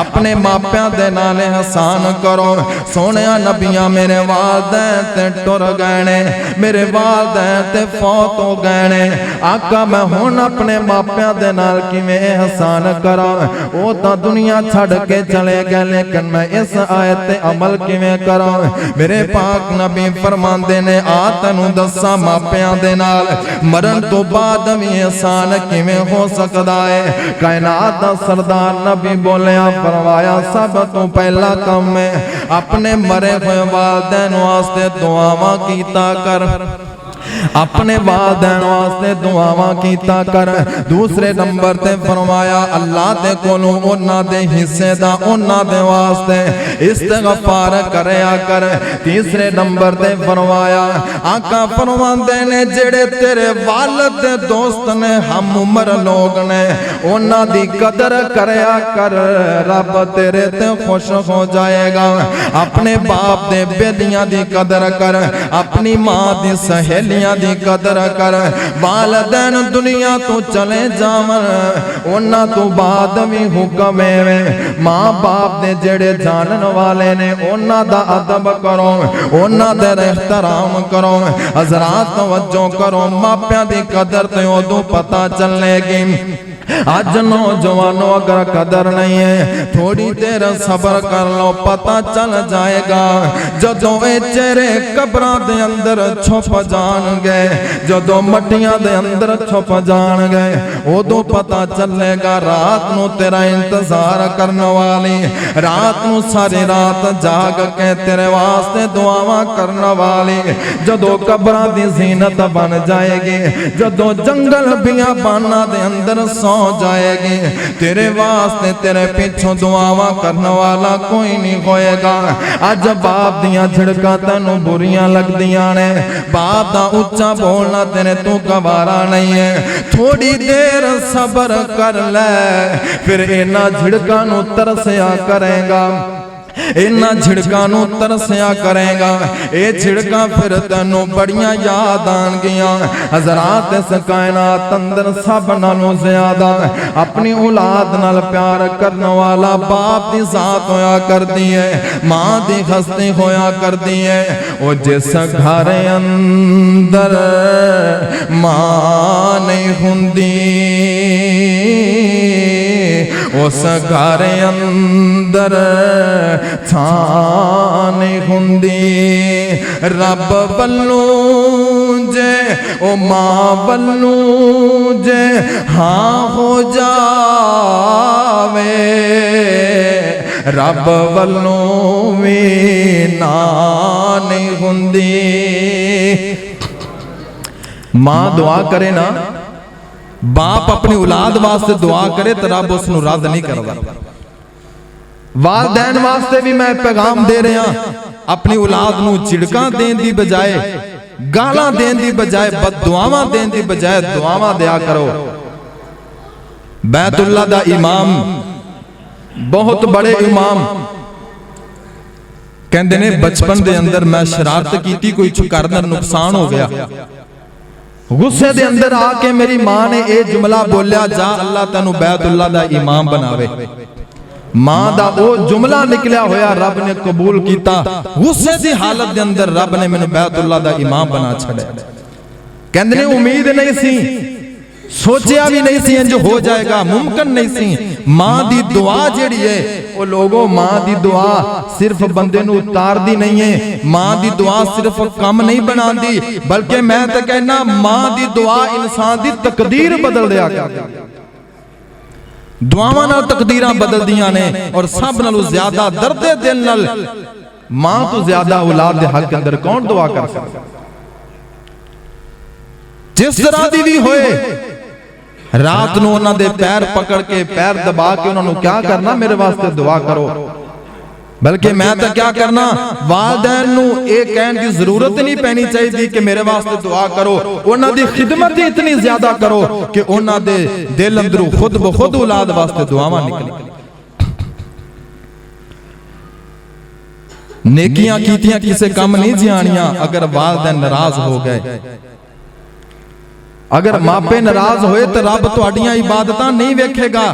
अपने मापियां दे नाल एहसान करो। सोने नबिया मेरे वालिदैन ते टुर गए ने, मेरे वालिदैन ते फौत हो गए ने, आका मैं हुण अपने मापियां दे नाल किवें एहसान करा? ओ तां दुनिया छड़ के चले गए, लेकिन मैं इस आयत ते अमल किवें करा? मेरे पाक नबी फरमांदे ने आ तैनूं दस्सां मापियां दे नाल मरण तो बाद भी एहसान किवें हो सकदा है? कायनात दा सरदार नबी बोलिया फरमाया सब तो पहला काम है अपने मरे हुए वालिदैन वास्ते दुआवां कीता कर, अपने वालिदैन वास्ते दुआवां कीता कर। दूसरे नंबर ते फरमाया अल्लाह दे कोलों उन्हां दे हिस्से दा उन्हां दे वास्ते इस्तिगफार करया कर। तीसरे नंबर ते फरमाया आका फरमांदे ने जेड़े तेरे वालिद दे दोस्त ने हम उम्र लोग ने उन्हां दी कदर करया कर, रब तेरे ते खुश हो जाएगा। अपने बाप दे बेलियां दी कदर कर, अपनी मां दी सहेलियां दी कदर कर। वालिदैन दुनिया तो चले जावन उन्हां तो बाद भी हुक्म है मां बाप दे जेड़े जानन वाले ने उन्हां दा अदब करो, उन्हां दे एहतराम करो। हजरात तवज्जो करो, मापियां दी कदर ते उदों पता चलेगी। आज नौजवानों अगर कदर नहीं है थोड़ी देर सबर कर लो, पता चल जाएगा। जदों ए चेहरे कब्रां दे अंदर छुप जाणगे, जदों मट्टियां दे अंदर छुप जाणगे, उदों पता चलेगा रात नूं तेरा इंतजार करने वाली, रात नूं सारी रात जाग के तेरे वास्ते दुआवां करने वाली जदों कब्रां दी ज़ीनत बन जाएगी, जदों जंगल बियाबानां दे अंदर सौ जाएगी, तेरे वास्ते तेरे पिछों दुआवां करने वाला कोई नहीं होएगा। अज बाप दियां झिड़कां तैनूं बुरियां लगदियां ने, बाप दा उच्चा बोलना तेरे तू गवारा नहीं है, थोड़ी देर सबर कर ले, फिर इन्हां झिड़कां नूं तरसिया करेगा, इन्हां झिड़कां नूं तरसिया करेगा। ये झिड़कां फिर तैनूं बड़ियां याद आणगियां। हज़रात इस कायनात अंदर सब नालों ज्यादा अपनी औलाद नाल प्यार करने वाला बाप दी जात होया करदी है, मां दी हस्ती होया करदी है। ओ जिस घर अंदर मां नहीं हुंदी उस घर अंदर छां नहीं हुंदी। रब वल्लों जे ओ मां वल्लों जे हाँ हो जावे, रब वल्लों भी ना नहीं हुंदी। मां दुआ करे ना, बाप अपनी औलाद वास्ते दुआ करे तो रब उसनू रद्द नहीं करता। वालिदैन वास्ते भी मैं पैगाम दे रहा, अपनी औलाद नू झिड़कां देण दी बजाए, गालां देण दी बजाए, बददुआवां देण दी बजाए दुआवां दिया करो। बैतुल्ला दा इमाम, बहुत बड़े इमाम कहंदे ने बचपन दे अंदर मैं शरारत कीती, कोई घर दा नुकसान हो गया, गुस्से दे अंदर आके मेरी मां ने यह जुमला बोलिया जा अल्लाह तैनू बैतुल्ला दा इमाम बनावे। मां दा वो जुमला निकलिया होया रब ने कबूल किया। गुस्से की हालत के अंदर रब ने मैनू बैतुल्लाह दा इमाम बना छड़े। कहंदे ने उम्मीद नहीं सी, सोचिया भी नहीं सी इंज हो जाएगा, मुमकिन नहीं सी। मां दी दुआ जिहड़ी है वो लोगों, मां दी दुआ सिर्फ बंदे नू उतारदी नहीं है, मां दी दुआ सिर्फ कम नहीं बनाती, बल्कि मैं तो कहना मां दी दुआ इंसान दी तकदीर बदल दिया करदी। दुआवां नाल तकदीरां बदलदियां ने। और सब नालों ज्यादा दर्दे दिल नाल मां तो ज्यादा औलाद दे हक अंदर कौन दुआ कर सकदा। जिस तरह दी भी होए, रात नूं उन्हां दे पैर पकड़ के, पैर दबा के उन्हां नूं क्या करना, मेरे वास्ते दुआ करो। बल्कि मैं तो क्या करना, वालिदैन नूं ये कहने की जरूरत नहीं पैनी चाहिए कि मेरे वास्ते दुआ करो। उन्हां दी खिदमत ही इतनी ज्यादा करो कि उन्हां दे दिल अंदरों खुद ब खुद औलाद वास्ते दुआवां निकले। नेकियां कीतियां किसे काम नहीं जियाणियां अगर वालिदैन नाराज हो गए। अगर मापे नाराज होए तो रब तुहाडियां इबादतां नहीं वेखेगा।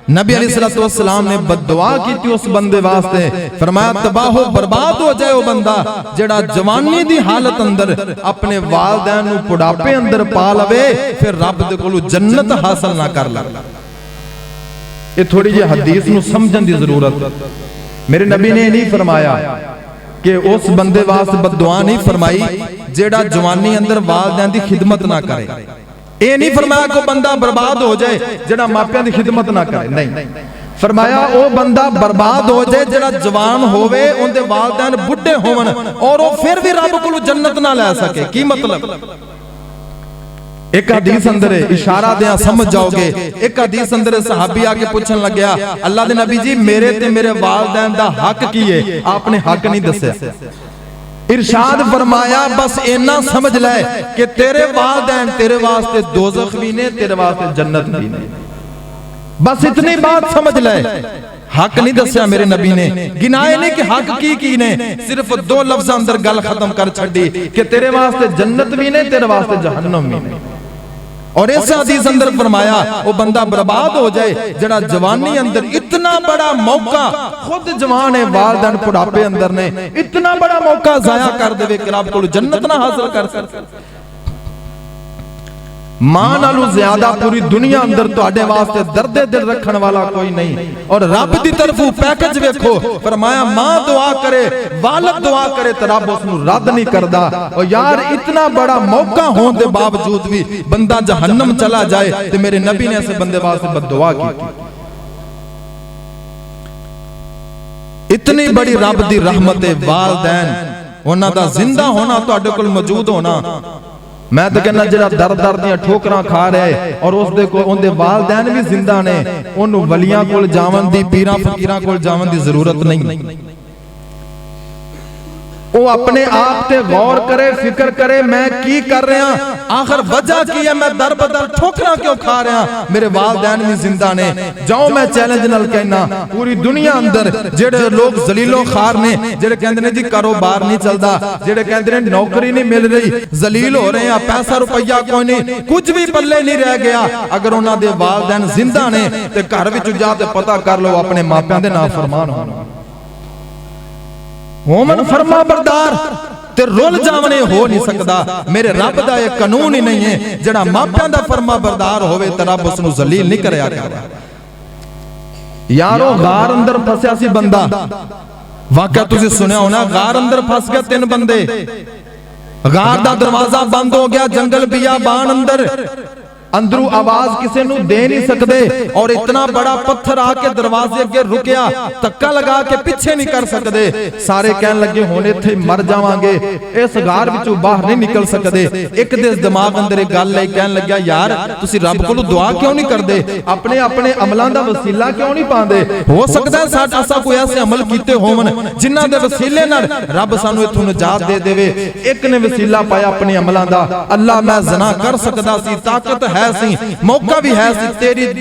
नबी अलैहिस्सलातु वस्सलाम ने बददुआ की उस बंदे वास्ते, फरमाया तबाह बर्बाद हो जाए वो बंदा जेड़ा जवानी दी हालत अंदर अपने वालिदैन नूं बुढ़ापे अंदर पा लवे, फिर रब दे कोलों जन्नत हासिल ना कर ले। ये थोड़ी जी हदीस नूं समझण दी जरूरत। मेरे नबी ने नहीं फरमाया कि उस बंदे वास्ते बददुआ नहीं फरमाई जेड़ा जवानी अंदर वालिदैन दी खिदमत ना करे। ये नहीं फरमाया को बंदा बर्बाद हो जाए जेड़ा मापियां दी खिदमत ना करे, नहीं। फरमाया वो बंदा बर्बाद हो जाए जेड़ा जवान होवे, उनदे वालिदैन बुढ़े होवन और वो फिर भी रब कोलों जन्नत ना ले सके। की मतलब? एक हदीस अंदर इशारा दिया समझ जाओगे। एक हदीस अंदर सहाबी आके पूछन लग्या, अल्लाह दे नबी जी मेरे ते मेरे वालिदैन दा हक की है? आपने हक नहीं दस्या। इरशाद फरमाया बस इन्ना समझ ले कि तेरे वालिदैन तेरे वास्ते दोज़ख भी ने, तेरे वास्ते जन्नत भी ने। बस इतनी बात समझ ले। हक नहीं दस्या मेरे नबी ने, गिनाए नहीं कि हक की ने, सिर्फ दो लफ्ज़ अंदर गल खत्म कर छड़ी कि तेरे वास्ते जन्नत भी ने, तेरे वास्ते जहन्नम भी ने। और इस हदीस अंदर फरमाया वो बंदा बर्बाद हो जाए जेड़ा जवानी अंदर इतना बड़ा मौका, खुद जवान है, वालिदैन बुढ़ापे अंदर ने, इतना बड़ा मौका जाया कर देवे कि रब कोल जन्नत ना हासिल कर सके। मां नालों ज्यादा पूरी दुनिया अंदर तुहाडे वास्ते दर्दे दिल रखने वाला कोई नहीं। और रब दी तरफों पैकेज वेखो, फरमाया मां दुआ करे, वालिद दुआ करे तो रब उसनूं रद्द नहीं करदा। और यार इतना बड़ा मौका होने के बावजूद भी बंदा जहन्नम चला जाए तो मेरे नबी ने ऐसे बंदे वास्ते बददुआ की। इतनी बड़ी रब दी रहमत है, वालिदैन उन्हां दा जिंदा होना, तुहाडे कोल मौजूद होना। मैं तो कहना जेड़ा दर दर दियां ठोकरां खा रहा है और उसदे कोल उनदे वालिदैन भी जिंदा ने, उन्होंने वलियां कोल जावन दी, पीरां फकीरां कोल जावन दी जरूरत नहीं। वो अपने आप ते गौर करे, फिक्र करे मैं की कर रहा, आखिर वजह की है, मैं दर बदर ठोकरां क्यों खा रहा। मेरे वालिदैन भी जिंदा ने। जाओ मैं चैलेंज नाल कहना पूरी दुनिया अंदर जेड़े लोग जलीलो खार ने, जेड़े कहंदे ने जी कारोबार नहीं चलदा, जेड़े कहंदे ने नौकरी नहीं मिल रही, जलील हो रहे हैं, पैसा रुपया कोई नहीं, कुछ भी पल्ले नहीं रह गया, अगर उन्हां दे वालिदैन जिंदा ने ते घर विच जा ते पता कर लो अपने मापियां दे नाफरमान होण, होमन फरमा बरदार ते रुल जावने हो नहीं सकता। मेरे रब दा एक कानून ही नहीं है जेड़ा मापियां दा फरमा बरदार होवे ते रब उसनूं जलील नहीं करया करदा। यारो गार अंदर फसया सी बंदा, वाकया तुसीं सुनिया होना, गार अंदर फस गया 3 बंदे, गार दा दरवाजा बंद हो गया, जंगल बियाबान अंदर, अंदरू आवाज किसी नू दे नहीं सकते और इतना बड़ा पत्थर आके दरवाजे अगे रुकया, धक्का लगा के पीछे नहीं कर सकते। सारे कहन लगे हुण इत्थे मर जावांगे, इस गार विचों बाहर नहीं निकल सकते। एक दे दिमाग अंदर एक गल आई, कहन लग्या यार तुसीं रब कोलों दुआ क्यों नहीं करदे, अपने अपने अमलां दा वसीला क्यों नहीं पांदे। हो सकदा है साडा असां कोई ऐसे अमल कीते होवन जिन्हां दे वसीले नाल रब सानूं इत्थों निजात दे देवे। एक ने वसीला पाया अपने अमलां दा, अल्लाह मैं ज़ना कर सकदा सी, ताकत है है सी, मौका भी है सी,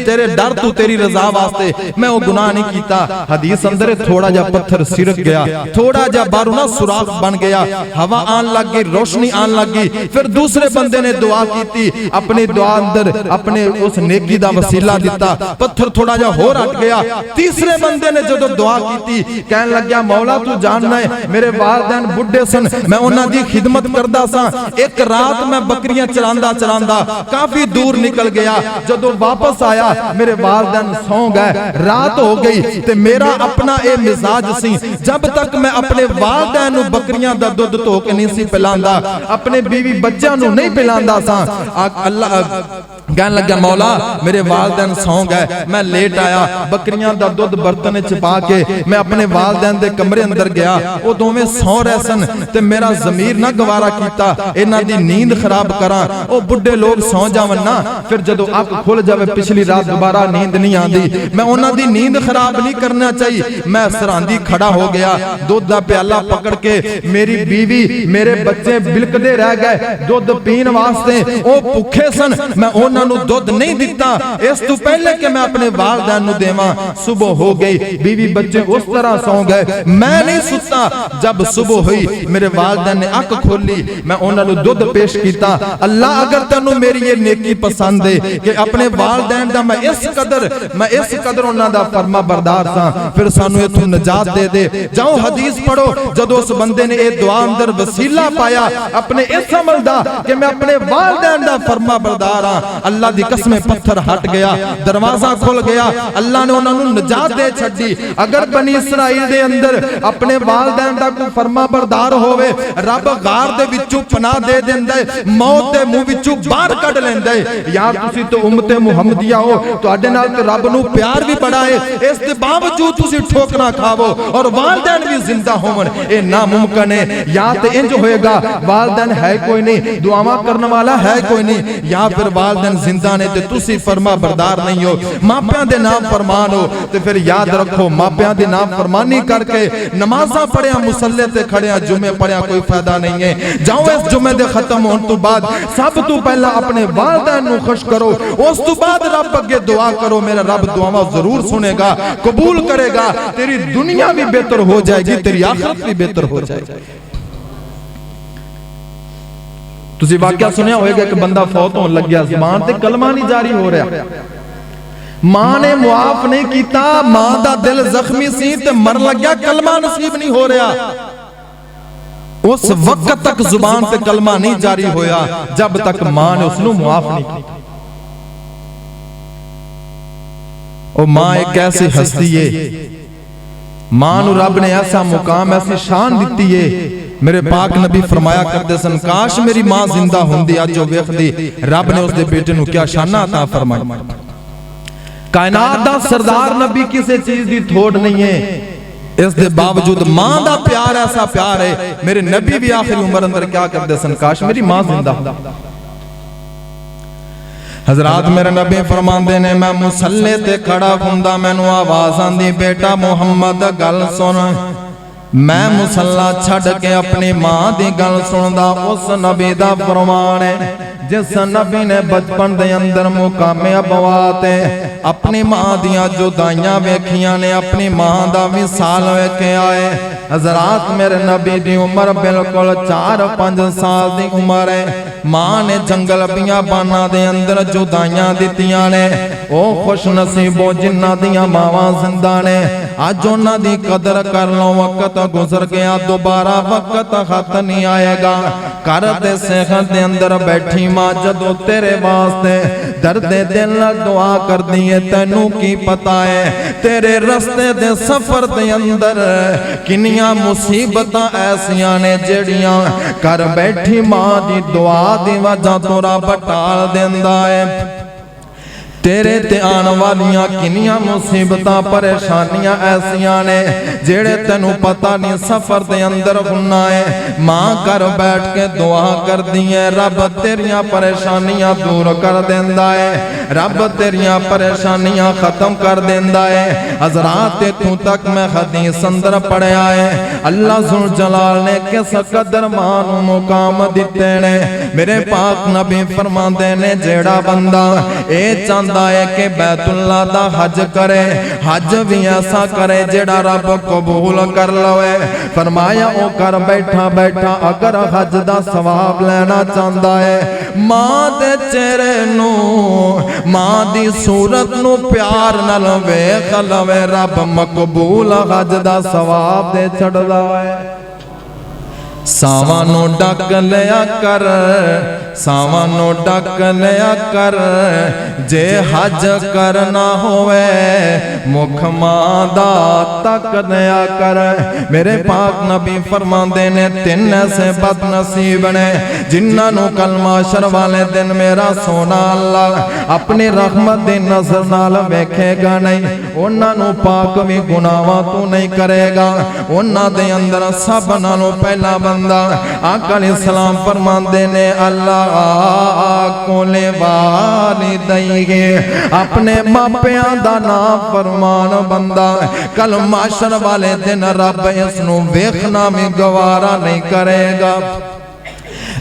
तेरे डर तू तेरी रजा वास्ते मैं वो गुनाह नहीं कीता। हदीस अंदर थोड़ा जा पत्थर सिरक गया, थोड़ा जा बारू ना सुराख बन गया, हवा आन लग गई, रोशनी आन लग गई। फिर दूसरे बंदे ने दुआ की, अपनी दुआ अंदर अपने उस नेकी दा वसीला दिता, पत्थर थोड़ा जा होर हट गया। तीसरे बंदे ने जो दुआ की, कहन लग गया मौला तू जानना है मेरे वालदैन बुढ़े सन, मैं उन्हां दी खिदमत करदा सा। एक रात मैं बकरियां चरांदा चरांदा काफी दूर निकल गया, जदों वापस आया मेरे वालदैन सौ गए, रात हो गई ते मेरा अपना ये मिजाज सी, जब तक मैं अपने वालदैन नूं बकरियां दा दुध धो के नहीं सी पिलांदा, अपने बीवी बच्चों नूं नहीं पिलांदा सा। अल्लाह कहन लगा मौला मेरे वालदैन सौ गए, मैं लेट आया, बकरियां दा दुध बर्तन च पा के मैं अपने वालदैन दे कमरे अंदर गया, वो दोवें सौ रहे सन ते मेरा ज़मीर ना गवारा कीता इन्हां दी नींद खराब करा। ओ बुढ़े लोग सौ जावन ना, फिर जदों अख खुल जावे पिछली रात दोबारा नींद नहीं आंदी, मैं उन्हां दी नींद खराब नहीं करना चाहिए। मैं सरांदी खड़ा हो गया, दुध दा प्याला पकड़ के, मेरी बीवी मेरे बच्चे बिलकदे रह गए दुध पीन वास्ते, ओ भुखे सन, मैं उन्हां नूं दुध नहीं दिता इस तों पहले कि मैं अपने वालदैन नूं देवां। सुबह हो गई, बीवी बच्चे उस तरह सौ गए, मैं नहीं सुता। जब सुबह हुई मेरे वालदैन ने अख खोली, मैं उन्हां नूं दुध पेश कीता। अल्लाह अगर तैनूं मेरी ये नेकी पसंद है कि अपने वालदैन दा मैं इस कदर उन्हां दा फरमा बरदार सा, फिर सानू इथों निजात दे दे। जाओ हदीस पढ़ो, जदों उस बंदे ने ये दुआ अंदर वसीला पाया अपने इस अमल दा कि मैं अपने वालदैन दा फरमा बरदार हां, अल्लाह दी कसम पत्थर हट गया, दरवाजा खुल गया, अल्लाह ने उन्हां नूं निजात दे छड्डी। अगर बनी इसराइल दे अंदर अपने वालदैन दा कोई फरमा बरदार होवे, रब गार दे विचों पनाह दे दिंदा है, मौत दे मुंह विचों बाहर कढ लैंदा है। यार तुसी तो उम्मते मुहम्मदिया हो, तुहाडे नाल ते रब नूं प्यार भी बड़ा है, इस दे बावजूद तुसी ठोकरा खावो और वालदैन भी जिंदा होवन, ये नामुमकिन है। या तो इंज होएगा वालदैन है कोई नहीं, दुआवां करने वाला है कोई नहीं, या फिर वालदैन जिंदा ने ते तुसी फरमा बरदार नहीं हो, मापियां दे नाम फरमान हो। ते फिर याद रखो मापियां दी नाम फरमानी करके नमाज़ां पढ़िया, मुसल्ले ते खड़िया, जुमे पढ़िया कोई फायदा नहीं है। जाओ इस जुमे दे खत्म होने तो बाद सब तो पहला अपने वालदैन नूं खुश करो, उस तो बाद रब अगे दुआ करो, मेरा रब दुआवां जरूर सुनेगा, कबूल करेगा, तेरी दुनिया भी बेहतर हो जाएगी, तेरी आखिरत भी बेहतर हो जाएगी। तुसी वाकया सुनिया होगा कि बंदा फौत होने लग गया, ज़बान ते कलमा नहीं जारी हो रहा, मां ने मुआफ नहीं किया, मां दा दिल जख्मी सी ते मर लग गया, कलमा नसीब नहीं हो रहा। उस वक्त तक जुबान ते कलमा नहीं जारी होया जब तक मां ने उसनू मुआफ नहीं किया। ओ मां एक ऐसी हस्ती है, मां नू रब ने ऐसा मुकाम ऐसी शान दिती है। मेरे पाक नबी फरमाया करते सन, काश मेरी मां जिंदा होंदी अज ओ वेखदी, रब ने उसके बेटे नू क्या शाना अता फरमाई। कायनात दा सरदार नबी किसी चीज की थोड़ नहीं है, इस दे बावजूद मां दा प्यार ऐसा प्यार है। मेरे नबी भी आखिरी उम्र अंदर क्या करते सन, काश मेरी मां जिंदा हो। हजरात मेरे नबी फरमांदे ने, मैं मुसल्ले ते खड़ा हुंदा, मैनू आवाज आंदी, बेटा मुहम्मद गल सुन। मैं मुसल्ला छड़ के अपनी मां दी गल सुनदा, उस नबी दा फरमान है जिस नबी ने बचपन दे अंदर मुकामे अबवात अपनी मां दियां जुदाइयां वेखियां ने, अपनी मां दा विसाल वेखे आए। हजरात मेरे नबी दी उम्र बिल्कुल 4-5 साल दी उम्र है। मां ने जंगल बियाबाना दे अंदर जुदाइयां दित्तियां ने। ओ खुश नसीबो जिन्हां दियां मावां जिंदा ने, अज उन्हां दी कदर कर लो, वक्त गुजर गया, दोबारा वक्त खत नहीं आएगा। घर दे सेहत दे अंदर बैठी मां जदों तेरे वास्ते दर्द दिल दुआ करदी है, तैनू की पता है तेरे रस्ते दे सफर दे अंदर किनियां मुसीबतां ऐसियां ने जेड़ियां घर बैठी मां दी दुआ दी वजह तो रब टाल देंदा है। तेरे ते आन वालियां किनियां मुसीबतां परेशानियां ऐसियां ने जेड़े तेनू पता नहीं सफर दे अंदर हुन्ना है। मां घर बैठ के दुआ कर दी है, रब तेरियां परेशानियां दूर कर देंदा है, रब तेरियां परेशानियां खत्म कर देंदा है। हजरात इत्थों तक मैं हदीस अंदर पढ़िया है, अल्लाह जुल जलाल ने किस कदर मां नू मुकाम दिते ने। मेरे पाक नबी फरमाते ने जेड़ा बंदा ए चाहता है कि बैतुल्ला दा हज करे, हज भी ऐसा करे जेड़ा रब कबूल कर लवे। फरमाया ओ कर बैठा बैठा अगर हज दा सवाब लेना चाहता है, मां दे चेहरे नू मां दी सूरत नू प्यार नाल वेख लवे, रब मकबूल हज दा सवाब दे छड़दा है। सावां नू डक लिया कर, सावां नू डक लिया कर, जे हज करना होवे मुख मां दा तक लिया कर। मेरे पाक नबी फरमांदे ने तीन ऐसे बदनसीब ने जिन्हां नू कलमा शर वाले दिन मेरा सोना अल्लाह अपनी रहमत दी नजर नाल वेखेगा नहीं, उन्हां नू पाक भी गुनाहां तू नहीं करेगा। उन्हां दे अंदर सब नालों पहला बंदा आका अलैहिस्सलाम फरमांदे ने अल्लाह कोले वालिदैहि, अपने मापियां दा नाम फरमान बंदा कल माशर वाले दिन रब इसनू वेखना भी गवारा नहीं करेगा।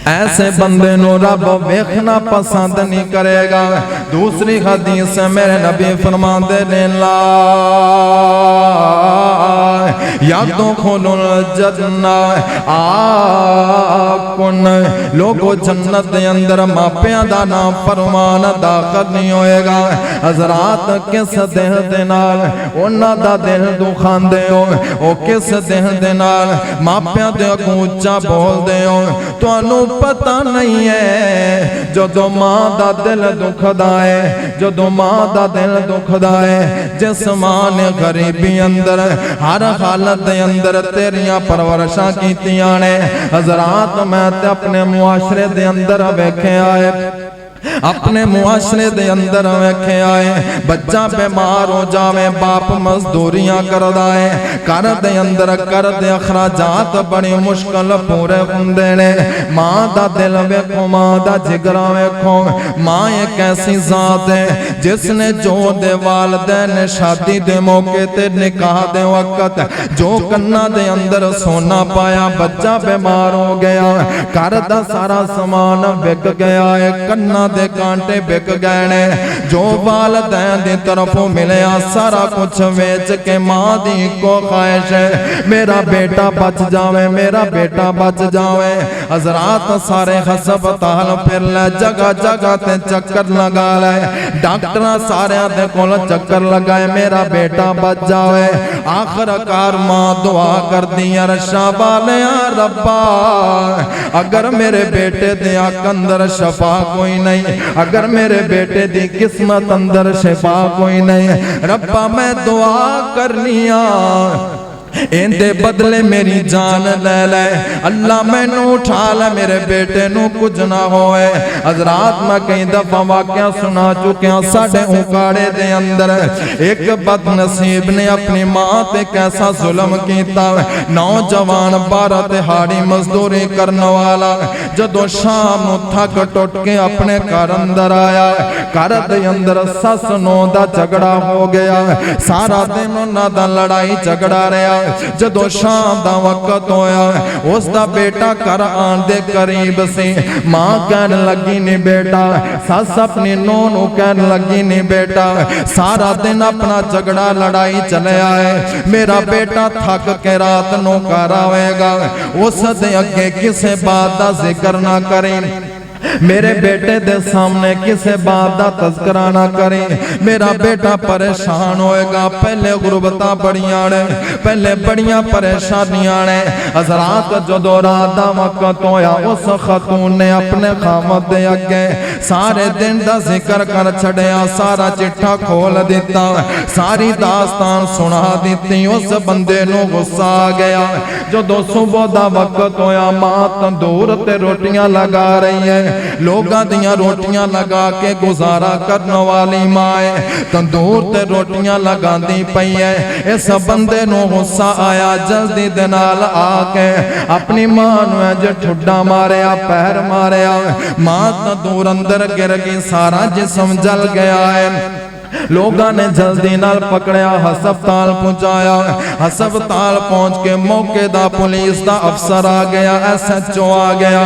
ऐसे बंदे नो रब वेखना पसंद नहीं करेगा। दूसरी हदीस मेरे नबी फरमाते ने ला यदखुलुल जन्ना आकुन, लोगो जन्नत दे अंदर मापियां दा नाम फरमान दाखिल नहीं होएगा। हजरात किस दिल दे नाल उन्हां दा दिल दुखांदे हो, ओ किस दिल दे नाल मापियां दे अगों उच्चा बोलदे हो, तुहानू पता नहीं है। जो मां दा दिल दुखदा है, जो मां दा दिल दुखदा है, जिस मां ने गरीबी अंदर हर हालत दे अंदर तेरियां परवरिशां कीतियां ने। हजरात मैं ते अपने मुआशरे दे अंदर वेख्या है, अपने मुआशरे दे अंदर वेख्या है, बच्चा बीमार हो जावे बाप मजदूरियां करदा है, घर दे अंदर कर दे अखराजात बड़ी मुश्किल पूरे हुंदे ने। मां दा दिल वेखो, मां दा जिगरा वेखो। मां एक ऐसी जात है जिसने जो दे वालिदैन ने शादी दे मौके ते निकाह दे वक्त जो कन्ना दे अंदर सोना पाया, बच्चा बीमार हो गया, घर दा सारा सामान बिक गया है, कन्ना दे कांटे बिक गए ने, जो वालिदैन दी तरफों मिलया सारा कुछ बेच के मां दी को ख्वाहिश है मेरा बेटा बच जावे, मेरा बेटा बच जावे। हजरात सारे हस्पताल फिर ले, जगह जगह ते चक्कर लगा ले, डॉक्टर सारे दे कोल चक्कर लगाए मेरा बेटा बच जावे। आखिरकार मां दुआ कर दी अरशा वाले रब्बा अगर मेरे बेटे दे आंख अंदर शफा कोई नहीं, अगर मेरे बेटे दी किस्मत अंदर शिफा कोई नहीं, रब्बा मैं दुआ करनिया इनके बदले मेरी जान ले ले, अल्लाह मैनू उठा ले, मेरे बेटे नू कुछ ना होए। हजरात मैं कई दफा वाकया सुना चुकिया, साडे उकाड़े दे अंदर एक बदनसीब ने अपनी मां ते कैसा जुल्म कीता। नौजवान 12 दिहाड़ी मजदूरी करने वाला जदों शाम नू थक टुट के अपने घर अंदर आया, घर दे अंदर सस नौ दा झगड़ा हो गया, सारा दिन उन्हां दा लड़ाई झगड़ा रहा। जदों शाम दा वक्त होया उसका बेटा घर आन दे करीब सी, मां कहन लगी नी बेटा, सस अपनी नूह नू कहन लगी नी बेटा, सारा दिन अपना झगड़ा लड़ाई चलिया है, मेरा बेटा थक के रात नू घर आवेगा, उस दे अगे किसे बात दा जिक्र ना करें, मेरे बेटे दे सामने किसे बात का तस्करा ना करे, मेरा बेटा परेशान होएगा। पहले गुरबता बड़ियां ने, पहले बड़ियां परेशानियां ने। हजरात जदों रात दा वक्त होया उस खतून ने अपने खामद दे अगे सारे दिन दा जिक्र कर छड़िया, सारा चिट्ठा खोल दिता, सारी दास्तान सुना दी। उस बंदे नू गुस्सा आ गया। जदों सुबह दा वक्त होया मां तंदूर ते रोटियां लगा रही है, लोगां दियां रोटियां लगा के गुजारा करने वाली माए तंदूर ते रोटियां लगांदी पई है। इस बंदे नू गुस्सा आया, जल्दी दे नाल आके अपनी मां नू अज ठुड्डा मारिया, पैर मारिया, मां तंदूर अंदर गिर गई, सारा जिस्म जल गया है। लोगों ने जल्दी नाल पकड़िया, हस्पताल पहुंचाया। हस्पताल पहुंच के मौके दा पुलिस दा अफसर आ गया, SHO आ गया।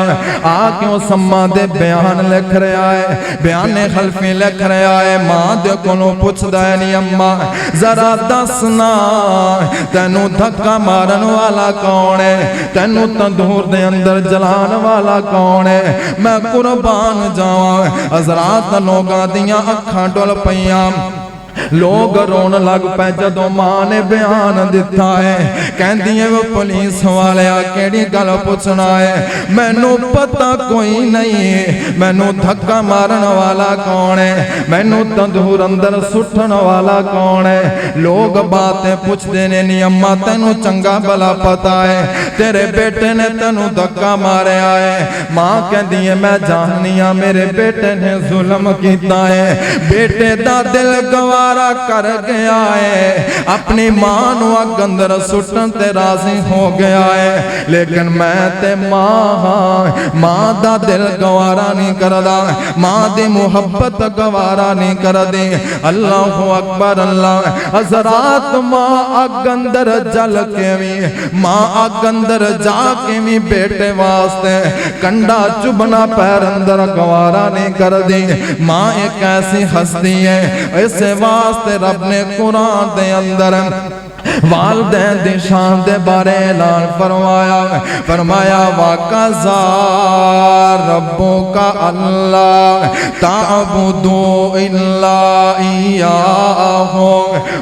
आके सम्मा दे बयान लिख रहा है, बयाने खल्फी लिख रहा है। मां दे कोलों पुछदा है, नी अम्मा जरा दसना तैनू धक्का मारन वाला कौन है, तैनू तंदूर दे अंदर जलान वाला कौन है, मैं कुर्बान जावां। हज़रात लोगां दियां अखां डुल पईयां, लोग रोन लग पे जदों मां ने बयान दिता है। कहती है वो पुलिस वाले केड़ी गल पुछना है, मैनू पता कोई नहीं, मैनू धक्का मारन वाला कौन है, मैनू तंदूर अंदर सुटन वाला कौन है। लोग बातें पुछते ने, नी अम्मा तेनू चंगा भला पता है, तेरे बेटे ने तेनू धक्का मारिया है। मां कहती है मैं जाननी हाँ मेरे बेटे ने जुल्म किया है, बेटे दा दिल गवा कर गया है, अपनी मां नू अग अंदर सुटन ते राजी हो गया है। लेकिन मैं ते मां हां, मां दा दिल गवारा नहीं करदा, मां दी मुहब्बत गवारा नहीं करदी। अल्लाह अकबर अल्लाह। हज़रात मां अग अंदर जल के भी, मां अग अंदर जाके भी बेटे वास्ते कंडा चुभना पैर अंदर गवारा नहीं करदी। मां एक ऐसी हस्ती है, ऐसे वास्ते रब ने कुरान दे अंदर वालिदैन दी शान दे बारे ऐलान फरमाया, फरमाया वाकज़ा रब्बुका अल्लाह ताअबुदू इल्ला इय्याहु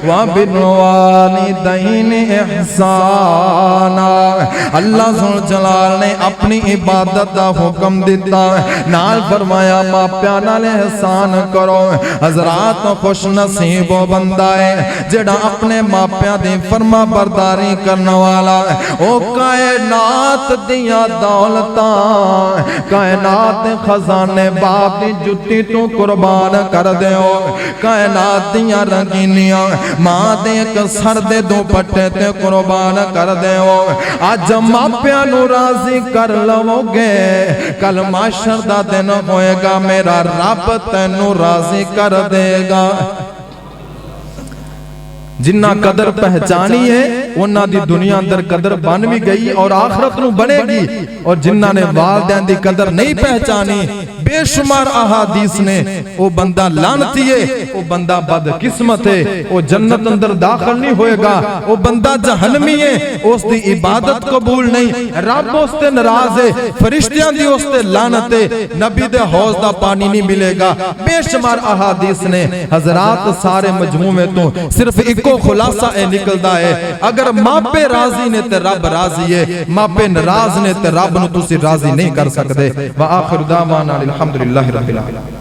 व बिल वालिदैनि इहसाना। अल्लाह सुल जलाल ने अपनी इबादत दा हुक्म दिता, नाल फरमाया मापियां नाल एहसान करो। हज़रात खुश नसीब वो बंदा है जेड़ा अपने मापियां दी फरमा बरदारी करने वाला। ओ कायनात दिया दौलतां, कायनात खजाने बाप दी जुत्ती तू कुर्बान कर दो, कायनात दिया रंगीनियां मां दे एक सर दे दुपट्टे ते कुर्बान कर दो। अज मापियां नू राजी कर लवोगे, कल माशर दा दिन होएगा मेरा रब तैनू राजी कर देगा। जिन्ना कदर पहचानी है उन्हां दी दुनिया अंदर कदर बन भी गई और आखिरत नूं बनेगी। और जिन्ना ने वालिदैन दी कदर नहीं पहचानी, बेशुमार अहादीस ने वो बंदा लानती है, वो बंदा बदकिस्मत है, वो जन्नत अंदर दाखिल नहीं होएगा, वो बंदा जहन्नमी है, उसकी इबादत कबूल नहीं, रब उसते नाराज है, फरिश्तियां दी उसते लानत है, नबी दे हौज दा पानी नहीं मिलेगा। बेशुमार अहादीस ने। हज़रात सारे मजमूमे तो सिर्फ इको खुलासा निकलता है, अगर मापे राजी ने ते रब राजी है, मापे नाराज ने ते रब नूं तुसीं राजी नहीं कर सकते। व आखिर दावाना अल्हम्दुलिल्लाहि रब्बिल आलमीन।